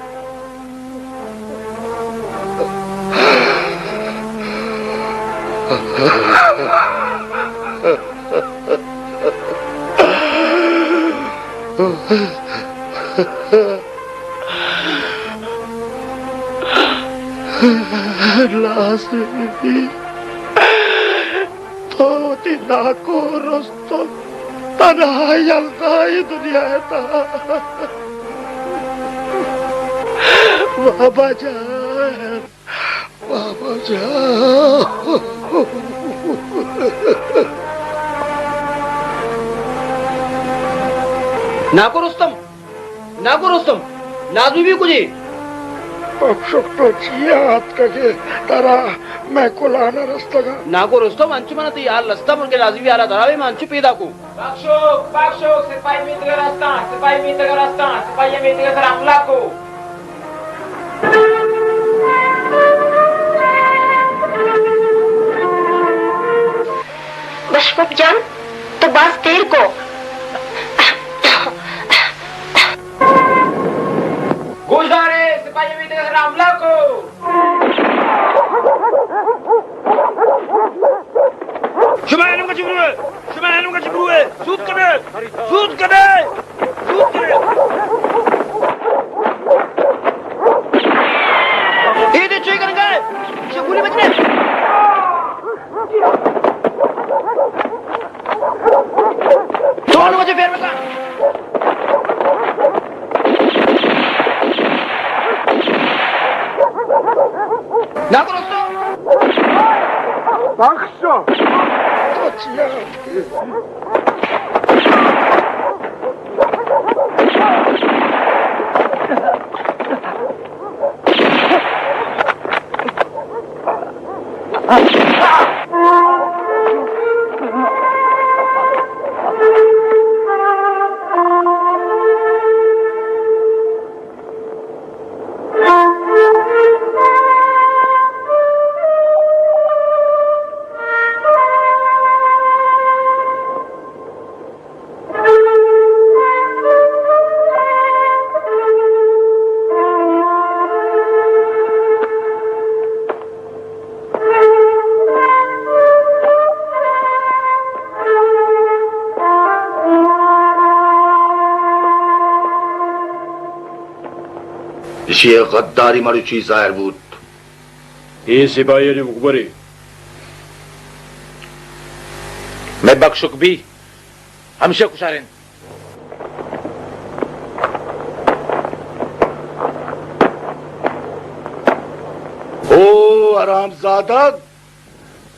तो दिना को रस्तो तन्हा यलता ही दुनिया था बाबा जान नाको रुस्तम लाजमी भी कुछ तो हाथ कगे तारा मैं कुलाना रास्ता का नाको रुस्तम अंचु मन ती यार लस्ता मुर्गे लाजमी आला धरावे में अंचु पैदा को बाक्षो सिपाही मीत का रास्ता सिपाही मीत का सर हमला को बशफक जान तो बास तेर को गोजदारे सिपाही मीत का सर हमला को शुमायनों का चिपरू है सूद करे ये दे चोई करेंगे गोली बचने दोनों मुझे फेर बता ना करो बख्शो इसी गद्दारी मारू चीज जाहिर बूत ये सिपाही ने मुकबरी मैं बख्शुक भी हमशे कुशारें ओ आरामजादा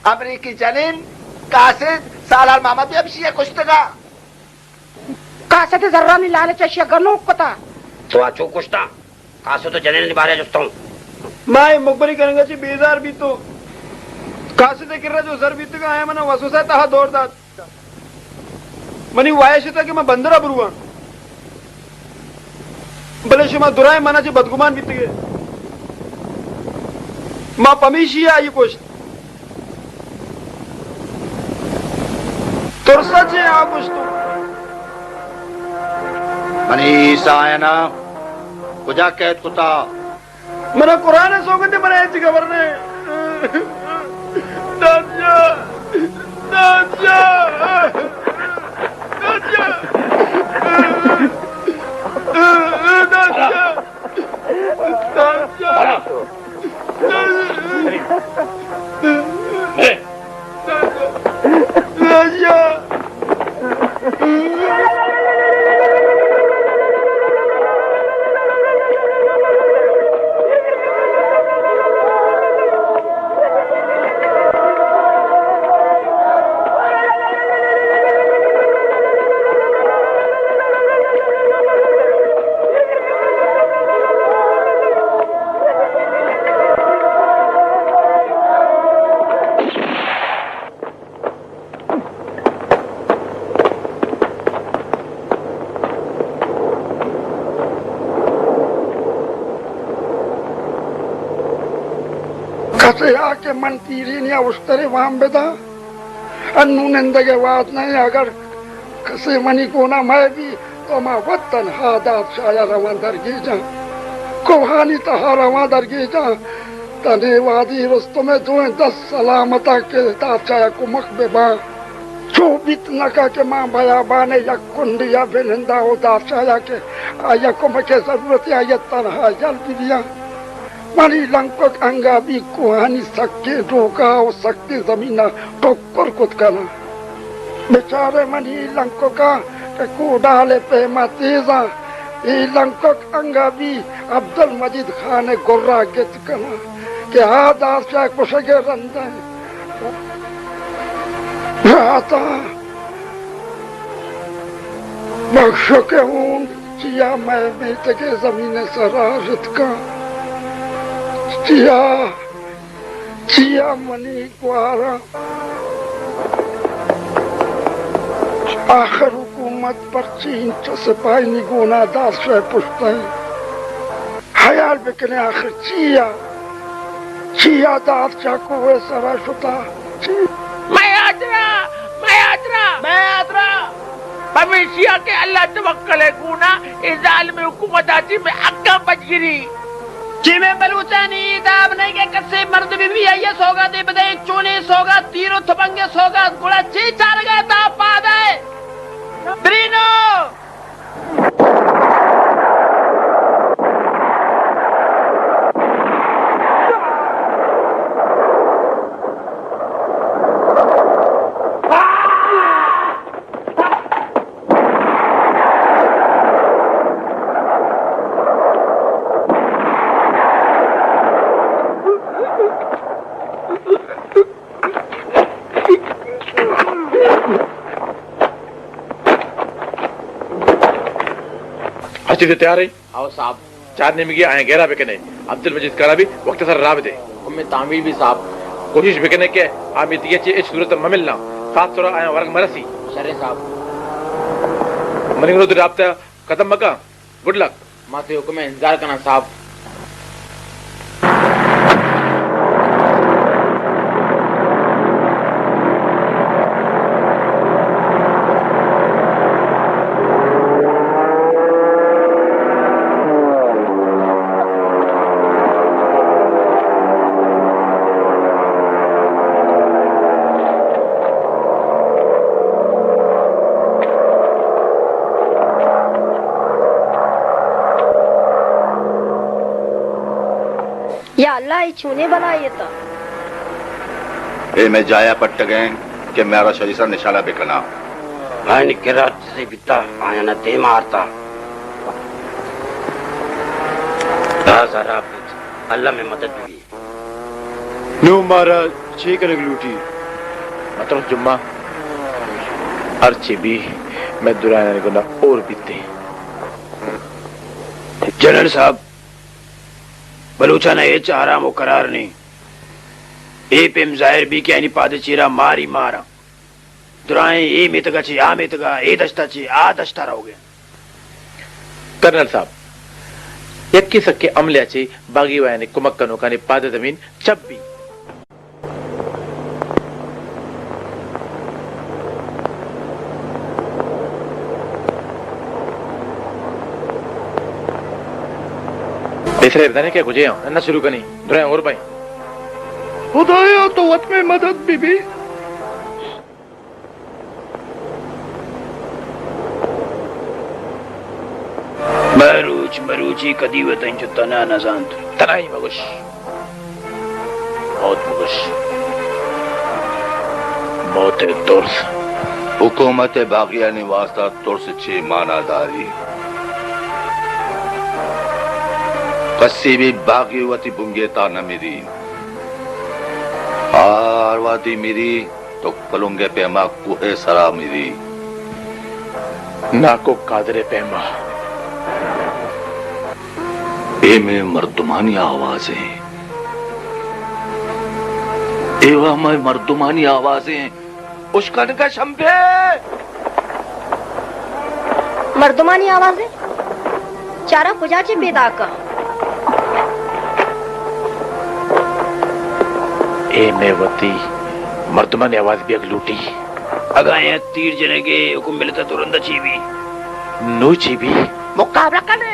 अमरीकी जनीन कासिद सालार मामा भी अबशिया कुश्तगा कासिद जर्रा नहीं लाले चशिया गनो पता तो आचो कुश्ता कासो तो जने नहीं बारे जुस्ता हूँ मैं मुकबरी करेंगे जी बेजार भी तो कासे ते किर्रा जो जर बीत का है मना वसुसा तहा दौड़ दात मनी वायश था कि मैं बंदरा बुरुआ भले शुमा दुराए मना जी बदगुमान बीत गए माँ पमीशी आई कुछ तुरसा चे आ कुछ तो मनीषा है ना कुजा कहत कुता मना कुरान सोगंदे मना ऐसी खबर ने दादा दादा दादा कसे आके मन तीरी नहीं उस्तरे वहां बेदा अन्नू निंदगे बात नहीं अगर कसे मनी को ना मैं भी तो मैं वतन हादात शाया रवा दरगी जा कोहानी तहा रवा दरगी जा तने वादी रस्तों में दो 10 सलामता के ताचाया को मकबेबा जो बीत नका के मां बयाबाने या कुंडिया बेनंदा हो दाचाया के आया को मके जरूरत आया तनहा जल दिया मनी लंकोक अंगा भी कोहानी सक्के रोका और सक्के जमीना टोकर कुत करना बेचारे मनी लंकोका के को डाले पे तेजा ये लंकोक अंगा भी अब्दुल मजीद खान ने गुर्रा गित करना के आदास चाहे कुशगे रंदा आता बख्शो के हूँ चिया मैं बेटे के जमीन सरारत का चिया चिया मनी ग्वारा आखिर हुकूमत पर चीन सिपाही निगोना दास से पुछते हैं हयाल बिकने आखिर चिया चिया दास चाको वे सरा शुता मैं आदरा भविष्य के अल्लाह तवक्कल गुना इस आलम हुकूमत आती में अक्का बजगिरी जी में बलूचानी दाब नहीं के कसे मर्द भी आइए सोगा दे बदे चूने सोगा तीरो थपंगे सोगा गुड़ा ची चार गया था पादे ब्रीनो अच्छी तैयार है आओ साहब चार में आए गहरा बिकने अब्दुल मजीद करा भी वक्त सर राब दे उम्मीद तामील भी साहब कोशिश बिकने के आमिद ये इस सूरत में मिलना सात सुरा आया वर्ग मरसी शरे साहब मनिंगरो तो राब्ता खत्म मका गुड लक माते हुक्म में इंतजार करना साहब या अल्लाह ही छूने बनाइए तो ए मैं जाया पट्ट गए कि मेरा शरीसा निशाना बिकना भाई ने किरा से बिता आया ना दे मारता जरा अल्लाह में मदद हुई नो मारा छे कनक लूटी मतलब जुम्मा अर्ची भी मैं दुराना को ना और बीते जनरल साहब बलूचा ने ये चारा मुकरार नहीं ए पेम जाहिर भी क्या पाद चीरा मारी मारा दुराए ए मितगा ची आ मितगा ए दस्ता ची आ दस्ता रहोगे कर्नल साहब यक्की सक्के अमल्याची बागी वायाने कुमक्कनो काने पाद जमीन चब्बी तीसरे बताने क्या कुछ है ना शुरू करनी दुराए और भाई खुदाया तो वत में मदद बीबी मरूच मरूची कदी वे तंजु तना नजांत तनाई मगुश बहुत मगुश बहुत तुर्स हुकूमत बागिया ने वास्ता तुर्स छे मानादारी कसी भी बागी वती बुंगेता न मेरी आरवादी मेरी तो कलुंगे पेमा कुहे सरा मेरी नाको कादरे पेमा ए में मर्दुमानी आवाजें एवा में मर्दुमानी आवाजें उश्कन का शंभे मर्दुमानी आवाजें चारा पुजाची बेदा का ए मैं वती मर्दमन आवाज भी अग लूटी अगा ये तीर जने के हुक्म मिलता तुरंत चीवी नो चीवी मुकाबला करने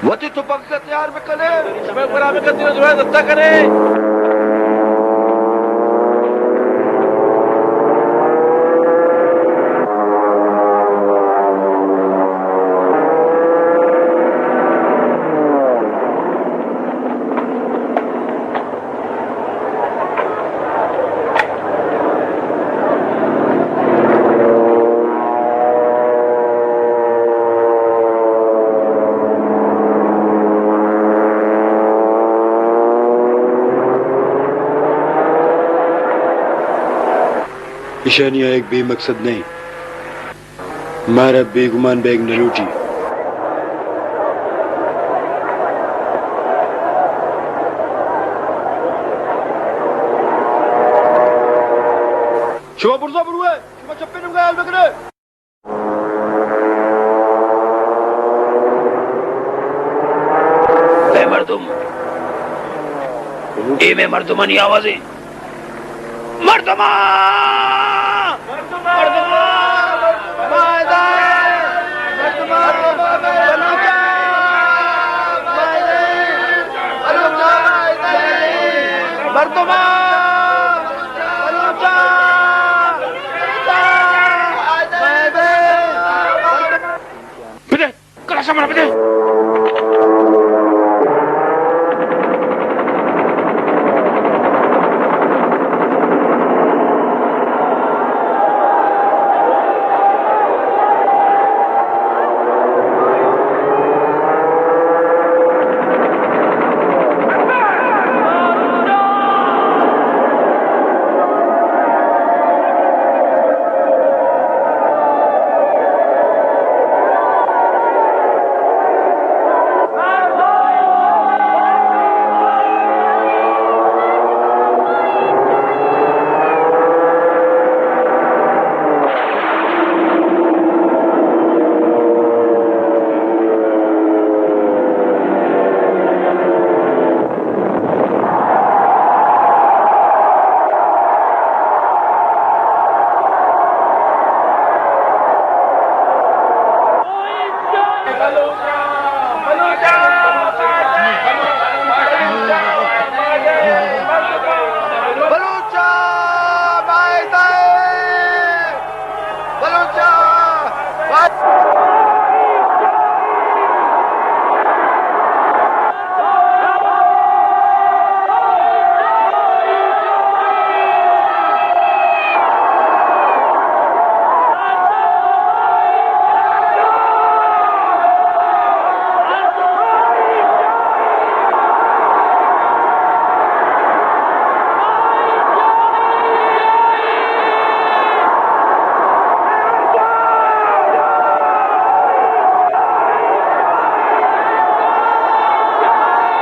वती तो पक्ष तैयार में करे समय पर आवे करती जो है दत्ता करे ईशानिया एक बेमकसद नहीं मारा बेगुमान बैग न लूटी शुभ पुरजा बुरुए शुभ चप्पे नुंगा याल बकरे ए मर्दुम ए में मर्दुमानी आवाजें मर्दमा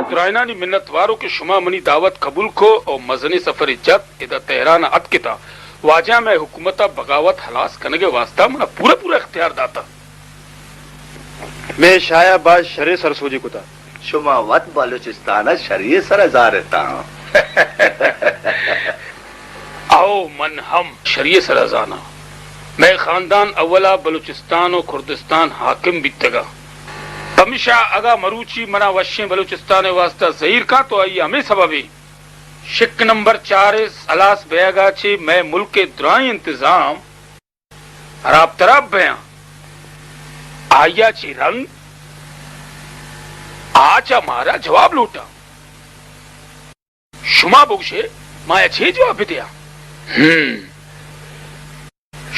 उक्राइनानी मिन्नतवारों के शुमा मनी दावत कबूल को और मजनी सफर इज्जत इधर तेहरान अद किता वाजा में हुकूमता बगावत हलास करने के वास्ता मना पूरा पूरा इख्तियार दाता मैं शायाबाज शरे सरसोजी कुता शुमा वत बलूचिस्तान शरीय सरजा रहता हूँ आओ मन हम शरीय सरजाना मैं खानदान अवला बलूचिस्तान और कुर्दिस्तान हाकिम बितगा हमेशा अगा मरूची मना वश्य बलूचिस्तान वास्ता जहीर का तो आई हमें सबबी शिक नंबर 4 अलास बेगा छे मैं मुल्क के दुराई इंतजाम हराब तरब बया आया ची रंग आज हमारा जवाब लूटा शुमा बुगशे माया छे जवाब दिया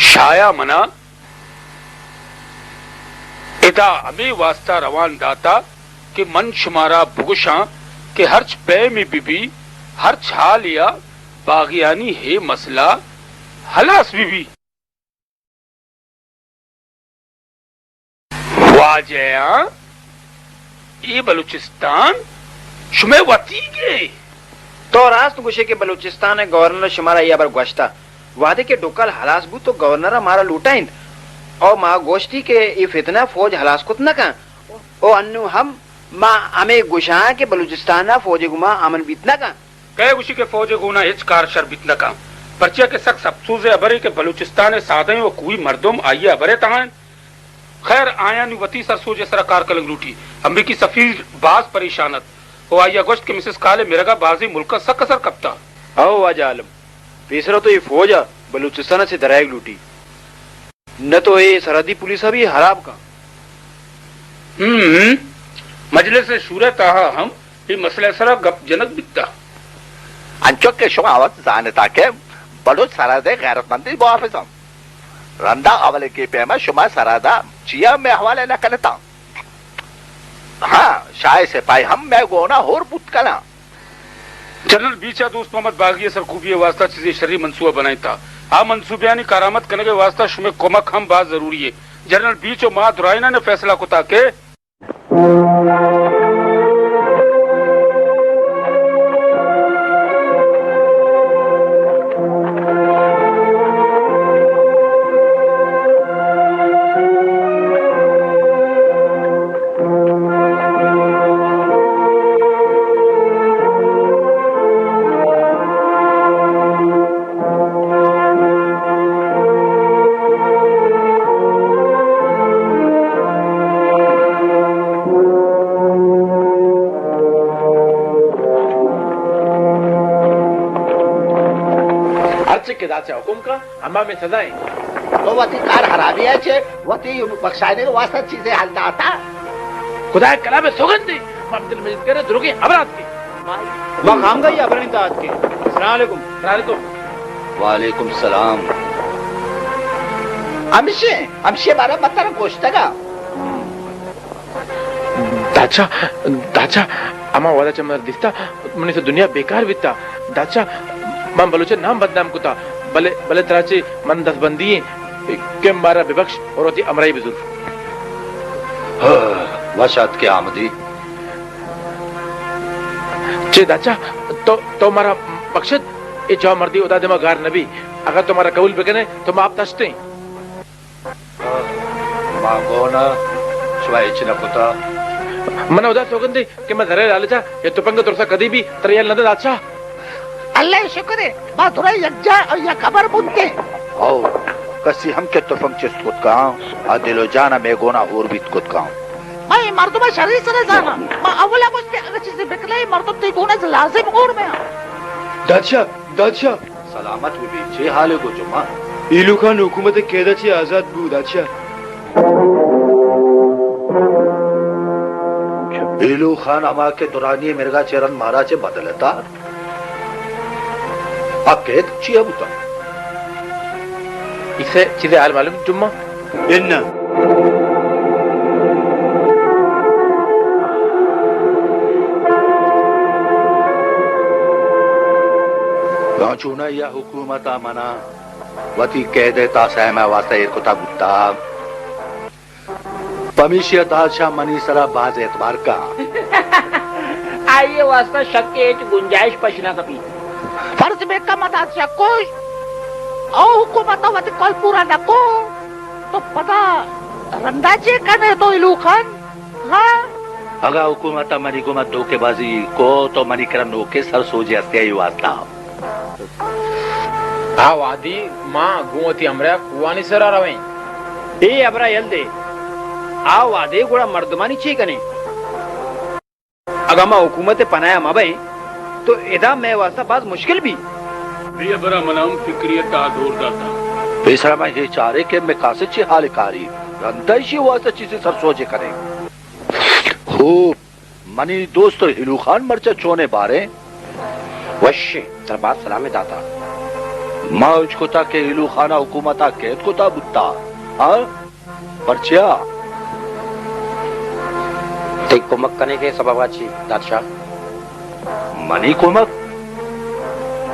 शाया मना इदा हमें वास्ता रवान दाता कि मन शुमारा बुगशा के हर्च पे में बीबी हर छा लिया बागियानी है मसला हलास बीबी वाजया ये बलूचिस्तान शुमे वती गए तो रास्त गुशे के बलूचिस्तान गवर्नर शुमारा या बर गोश्ता वादे के डुकल हलास बू तो गवर्नर हमारा लूटाइंद और माँ गोश्ती के ये फितना फौज हलास कुत न का ओ अन्नु हम माँ हमें गुशा के बलूचिस्तान फौज गुमा अमन बीतना का कहे गुशी के फौज गुना हिच कार शर बीतना का पर्चिया के सख्त अफसूस अबरे के बलूचिस्तान सादे वो कोई मर्दुम आइए अबरे तहान खैर आया नु वती सरसोज सरकार कलंग लूटी अमरीकी सफीर बाज परेशानत ओ आइया गोश्त के मिसेस काले मिरगा बाजी मुल्क का सक असर कपता आओ वाजा आलम तीसरा तो ये फौज बलूचिस्तान से दराएग लूटी न तो ये सरहदी पुलिस अभी हराब का मजलिस से शूरा ताहा हम ये मसले सरा गप जनक बिकता अंचोक के शुमा आवत जानता के बलूच सरादे गैरतमंदी मुहाफिजम रंदा अवले के पेमा शुमा सरादा चिया में हवाले न करता हाँ शायद से पाई हम मैं गोना होर बुत कला जनरल बीचा दोस्त मोहम्मद बागी सरकूबी वास्ता चीजें शरी मंसूबा बनाई था आ मंसूबियानी करामत करने के वास्ता शुमे कोमक हम बात जरूरी है जनरल बीच और माँ दुराइना ने फैसला को ताके हुकुम का अम्मा में सजाएं तो वती कार हराबी है छे वती बख्शाने के वास्ते चीजें हलता आता खुदा कला में सौगंध दी अब्दुल मजीद करे दुरुगे अबरात की वहाँ काम गई अबरनी ताज के अस्सलाम वालेकुम वालेकुम सलाम हमशे बारा बतर गोश्तगा दाचा दाचा अम्मा वादा चमर दिसता मने से दुनिया बेकार बिता दाचा मां बलूचे नाम बदनाम कुता भले भले तरह से मन दसबंदी के मारा विबक्ष और होती अमराई बुजुर्ग वशात के आमदी चे दाचा तो मारा मकसद ये जो मर्दी उदा दिमा गार नबी अगर तुम्हारा कबूल बेकने तो मां आप तश्ते मांगोना शिवाय चिना कुता मना उदा सौगंदे कि मैं धरे लालचा ये तुपंग तुरसा कदी भी तरयल नदर अच्छा अल्लाह शुक्र है बात थोड़ा यज्जा और या खबर बुनते ओ कसी हम के तुफंग चिस्त कुत कां आदिलो जाना में गोना और भी कुत कां मैं मर्दुमा शरीर से जाना मैं अवला मुझे अगर चीजें बिकले मर्दुम ते गोना से लाजिम और में दादशाह सलामत भी छे हाले को जुमा इलू खान हुकूमत कैदाची आजाद बू दादशाह इलू खान अमा के दुरानी मिर्गा चरण महाराज बदलता अकेद चिया बुता इसे चीजें हाल मालूम जुम्मा इन्ना चूना या हुकूमत मना वती कह देता सहमा वास्ता कुता बुता पमिशिया दादशाह मनी सरा बाज एतबार का आइए वास्ता शक के एक गुंजाइश पछना कभी फर्ज में कम दादशाह कोई ओ हुकूमत वत कल पूरा न को तो पता रंदाजे कने तो इलू खान हाँ अगर हुकूमत मनी को मत धोखेबाजी को तो मनी करन के सर सोजे हस्ते ही वास्ता हाँ वादी माँ गुमती हमरा कुआनी सरा रवे ए अबरा यल्दे आ वादे गुड़ा मर्दमानी ची कने अगर माँ हुकूमत पनाया मबे तो इदा मैं वास्ता बात मुश्किल भी ये बड़ा मनाम फिक्रियत आदोर दाता बेसरा में ये चारे के में कासे ची हाल कारी रंदाइशी वास्ता चीजें सब सोचे करें हो मनी दोस्त हिलू खान मर्चा चोने बारे वश्य तरबात सलामे दाता माँ उसको ता के हिलू खाना हुकूमता कैद को ता बुत्ता हाँ पर्चिया ते कुमक कने के सबब अच्छी दादशाह मनी कुमक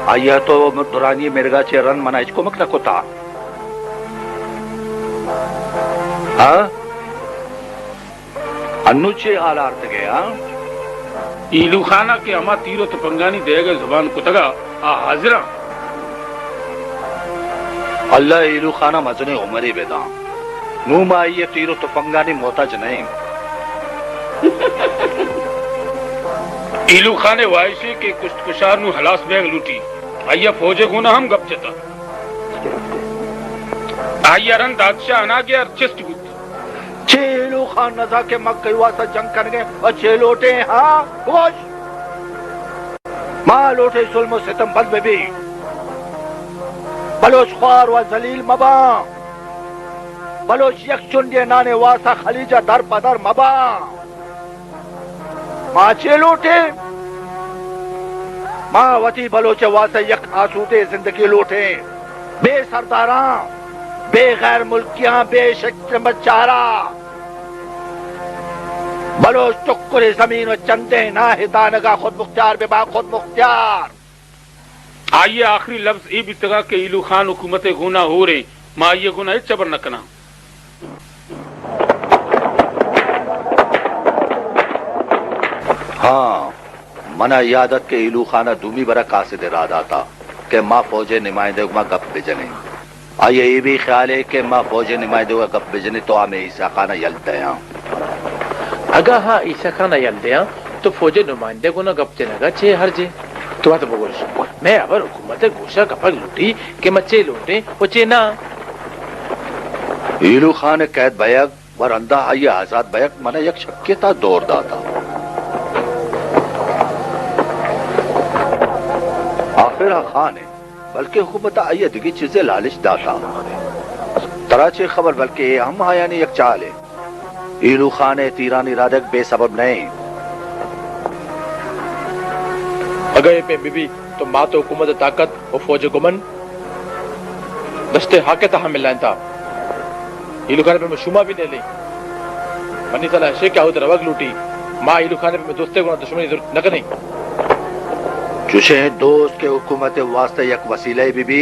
आया तो दुरानी मिर्गा चे रन मना इस कुमक न कोता हाँ अन्नुचे हाल अर्थ गया ईलू खाना के अमा तीरो तपंगानी देगा जुबान कुतगा आ हाजिरा अल्लाह ईलू खाना मजने उमरी बेदा नू मा ये तीरो तपंगानी मोहताज नहीं ईलू खाने वायशे के कुश्तकुशार नु हलास बैग लूटी आइया फौजे गुना हम गप जता आइया रन दादशाह अना गया चेस्ट गुत चेलो खान नजा के मक्के वासा जंग कर गए और छे लोटे हाँ गोश माँ लोटे सुल्म सितम बद बेबी बलोच ख्वार व जलील मबा बलोच यकचुंडे नाने वासा खलीजा दर पदर मबा माँ छे लोटे माँ वती बलोच वासा यक आसूदे जिंदगी लोटे बे सरदारा बेगैर मुल्कियां बेशक बचारा बलोच टुक्कुरे जमीन और चंदे ना हिदानगा खुद मुख्तियार बेबा खुद मुख्तियार आइए आखिरी लफ्ज ए बितगा के ईलू खान हुकूमत गुना हो रहे माँ ये गुना चबर न कना हाँ मना यादत के ईलू खाना दूमी बरा कासिद इरादा था कि माँ फौजे नुमाइंदे माँ गप बिजने आइए ये भी ख्याल है कि माँ फौजे नुमाइंदे का गप बिजने तो हमें ईसा खाना यलते हैं अगर हाँ ईसा खाना यलते हैं तो फौजे नुमाइंदे को ना गप चलेगा छे हर जे तो बात बोल मैं अबर हुकूमत गोशा कपक लूटी के मच्चे लूटे वो चेना ईलू खान कैद बैग वर अंदा आइए आजाद बैग मना यक शक्यता दौर दाता आखिर खान है बल्कि हुकूमत आइए दिगी चीजें लालिश दाता तराचे खबर बल्कि हम आयानी एक चाल है ईलू खान है तीरानी राधक बेसबब नहीं अगर पे बीबी तो माँ तो हुकूमत ताकत और फौज गुमन दस्ते हाके था हमें लाइन था ईलू खाने पे मैं शुमा भी नहीं ली मनी साला शे क्या उधर वग लूटी माँ ईलू खाने पे मैं दोस्ते गुना दुश्मनी न करनी चुशे दोस्त के हुकूमत वास्ते एक वसीले बीबी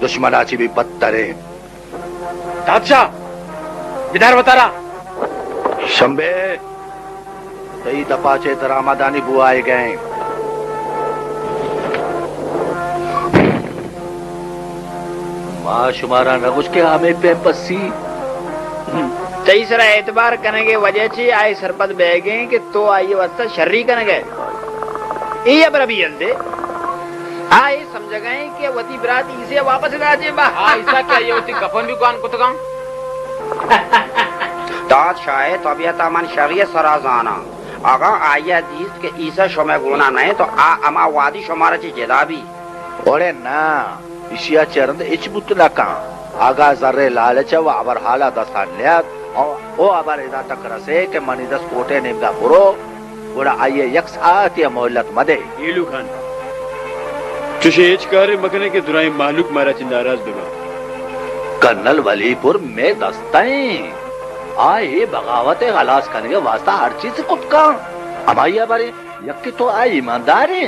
दुश्मनाची भी बदतर है बादशाह विदार बतारा शंबे कई दपाचे तरामादानी बुआए गए माँ शुमारा नगुश के हमें पे पसी तई सरा एतबार करने के वजह से आए सरपत बह गए कि तो आइए वास्ता शर्री करने गए ये अब रबी जल्दे आए समझ गए कि वती बरात इसे वापस ला जे बा ऐसा क्या ये होती कफन भी कौन कुतगा दाद शायद तबियत अमन शरीय सराजाना आगा आया दीस के ईसा शमे गुना नहीं तो आ अमा वादी शमारा ची जेदाबी ओरे ना इशिया चरंद इचबुत ना का आगा जर्रे लालच व अबर हाला दसान्यात ओ अबर इदा तक रसे के मनीदस कोटे नेमदा पुरो बड़ा आइए एक साथ या मोहल्लत मदे ईलू खान तुझे एच करे मकने के दुराई मालूक मारा चिंदाराज बेबा कर्नल वलीपुर में दस्ताएं आए बगावत खलास करने के वास्ता हर चीज कुटका हमारी बारे यक्की तो आई ईमानदारी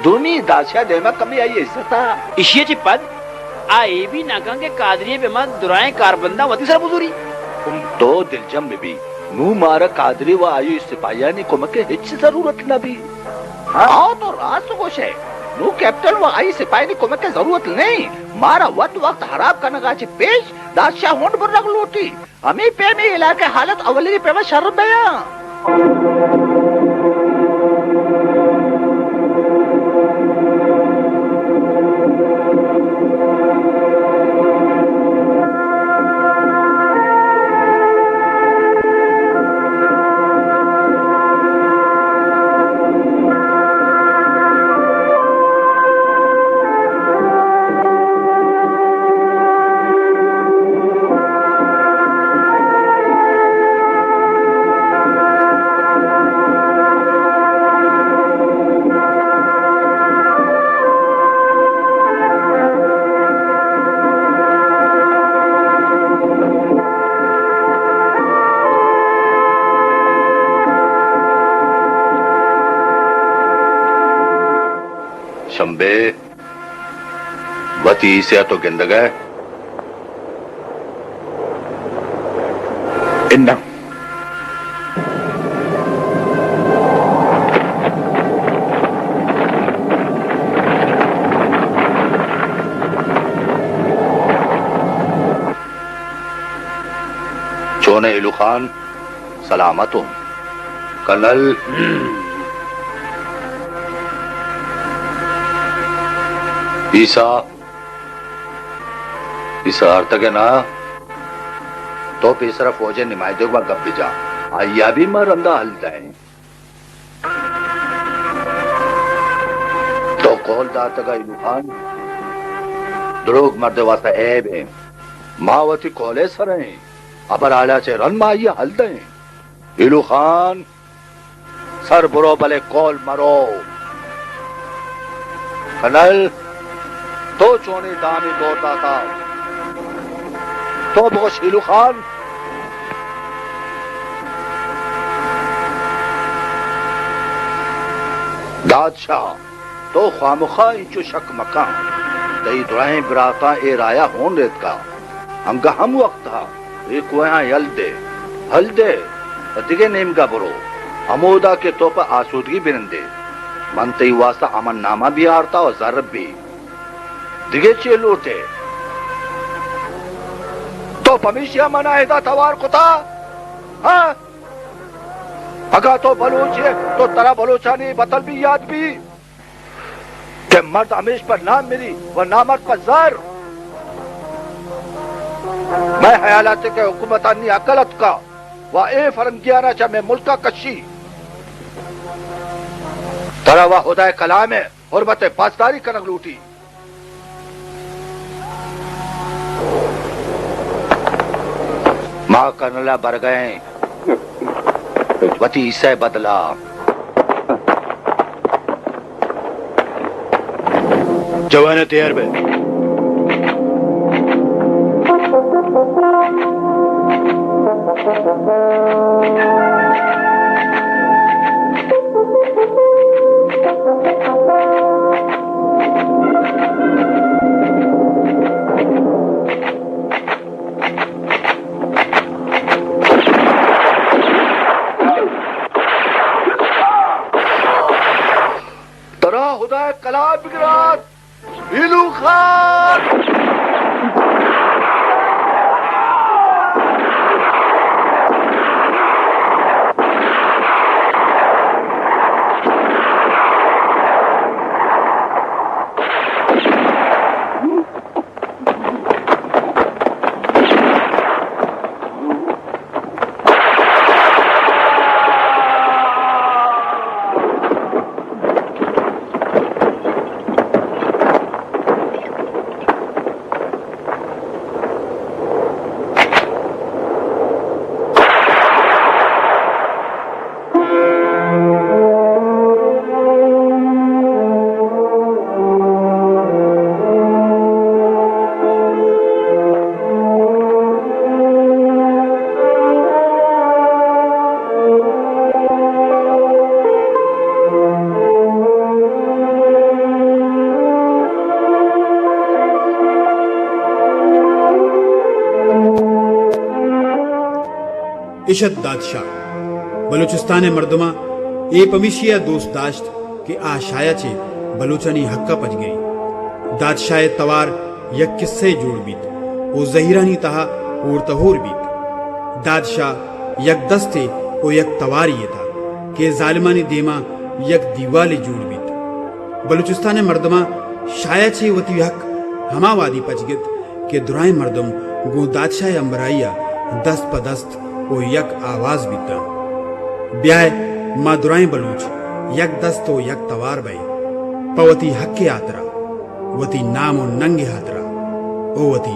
दोनी दाशिया दे में कमी आई इज्जता इशिये ची पद आए भी नाका के कादरिये पे मत दुराए कारबंदा वती सर बुजुरी तो दिलजम में भी नू मारा कादरी व आयु सिपाहियानी को मके हिच जरूरत न भी आओ तो रात गोश है नू कैप्टन व आई सिपाही को मके जरूरत नहीं मारा वक्त हराब करने का ची पेश दाशिया होंड पर रख लूटी हमें पे में इलाके हालत अवली पे में शर्म बया शंबे वती से तो गिंदग है चौने इलू खान सलामत हूं कर्नल। ईसा अर्थ के ना तो पेसरा फौजे निमाइंदे में गप जा आइया भी मैं रंदा हल जाए तो कौल दात का इलू खान द्रोग मर्द वास्ता ऐब है मावती कोले सर है अबर आला से रन माइया हल दे इलू खान सर बुरो भले कौल मरो कर्नल तो चोने दामी दौड़ता था तो बोश इलू खान दादशाह तो खामुखा इंचो शक मकान दई दुराएं बराता ए राया होन रेत का हमका हम वक्त था एक वहां हल दे दिगे नेम का बुरो अमोदा के तो पर आसूदगी बिरंदे मनते वास्ता अमन नामा भी हारता और जरब भी दिगे चे लूटे तो पमिशिया मनाएगा तवार को था हाँ अगा तो बलोच है तो तरा बलोचानी बतल भी याद भी कि मर्द हमेश पर नाम मिली व नामर्द पर जर मैं हयालाते के हुकूमतानी अकलत का व ए फरंगियाना चा मैं मुल्का कशी तरा व खुदाए कलाम है हुर्मत पासदारी कनक लूटी माँ कर्नला बर गए वती से बदला जवान तैयार बे कला बिगरात इलू खान इशत दादशाह बलूचिस्तान मर्दमा ए पमिशिया दोस्त दाश्त के आशाया चे बलूचनी हक्का पच गई दादशाह तवार यक किस्से जोड़ बीत ओ जहीरानी तहा और तहोर बीत दादशाह यक दस्ते ओ यक तवार ये था के जालिमानी देमा यक दीवाली जोड़ बीत बलूचिस्तान मर्दमा शाया चे वती हक हमावादी पच गित के दुराए मर्दम गो दादशाह अंबराइया दस्त पदस्त ओ यक आवाज बीता ब्याय मादुराएं बलूच यक दस्तो यक तवार बे पवती हक्के आतरा वती नामो नंगे हातरा ओ वती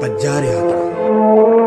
पज्जारे हातरा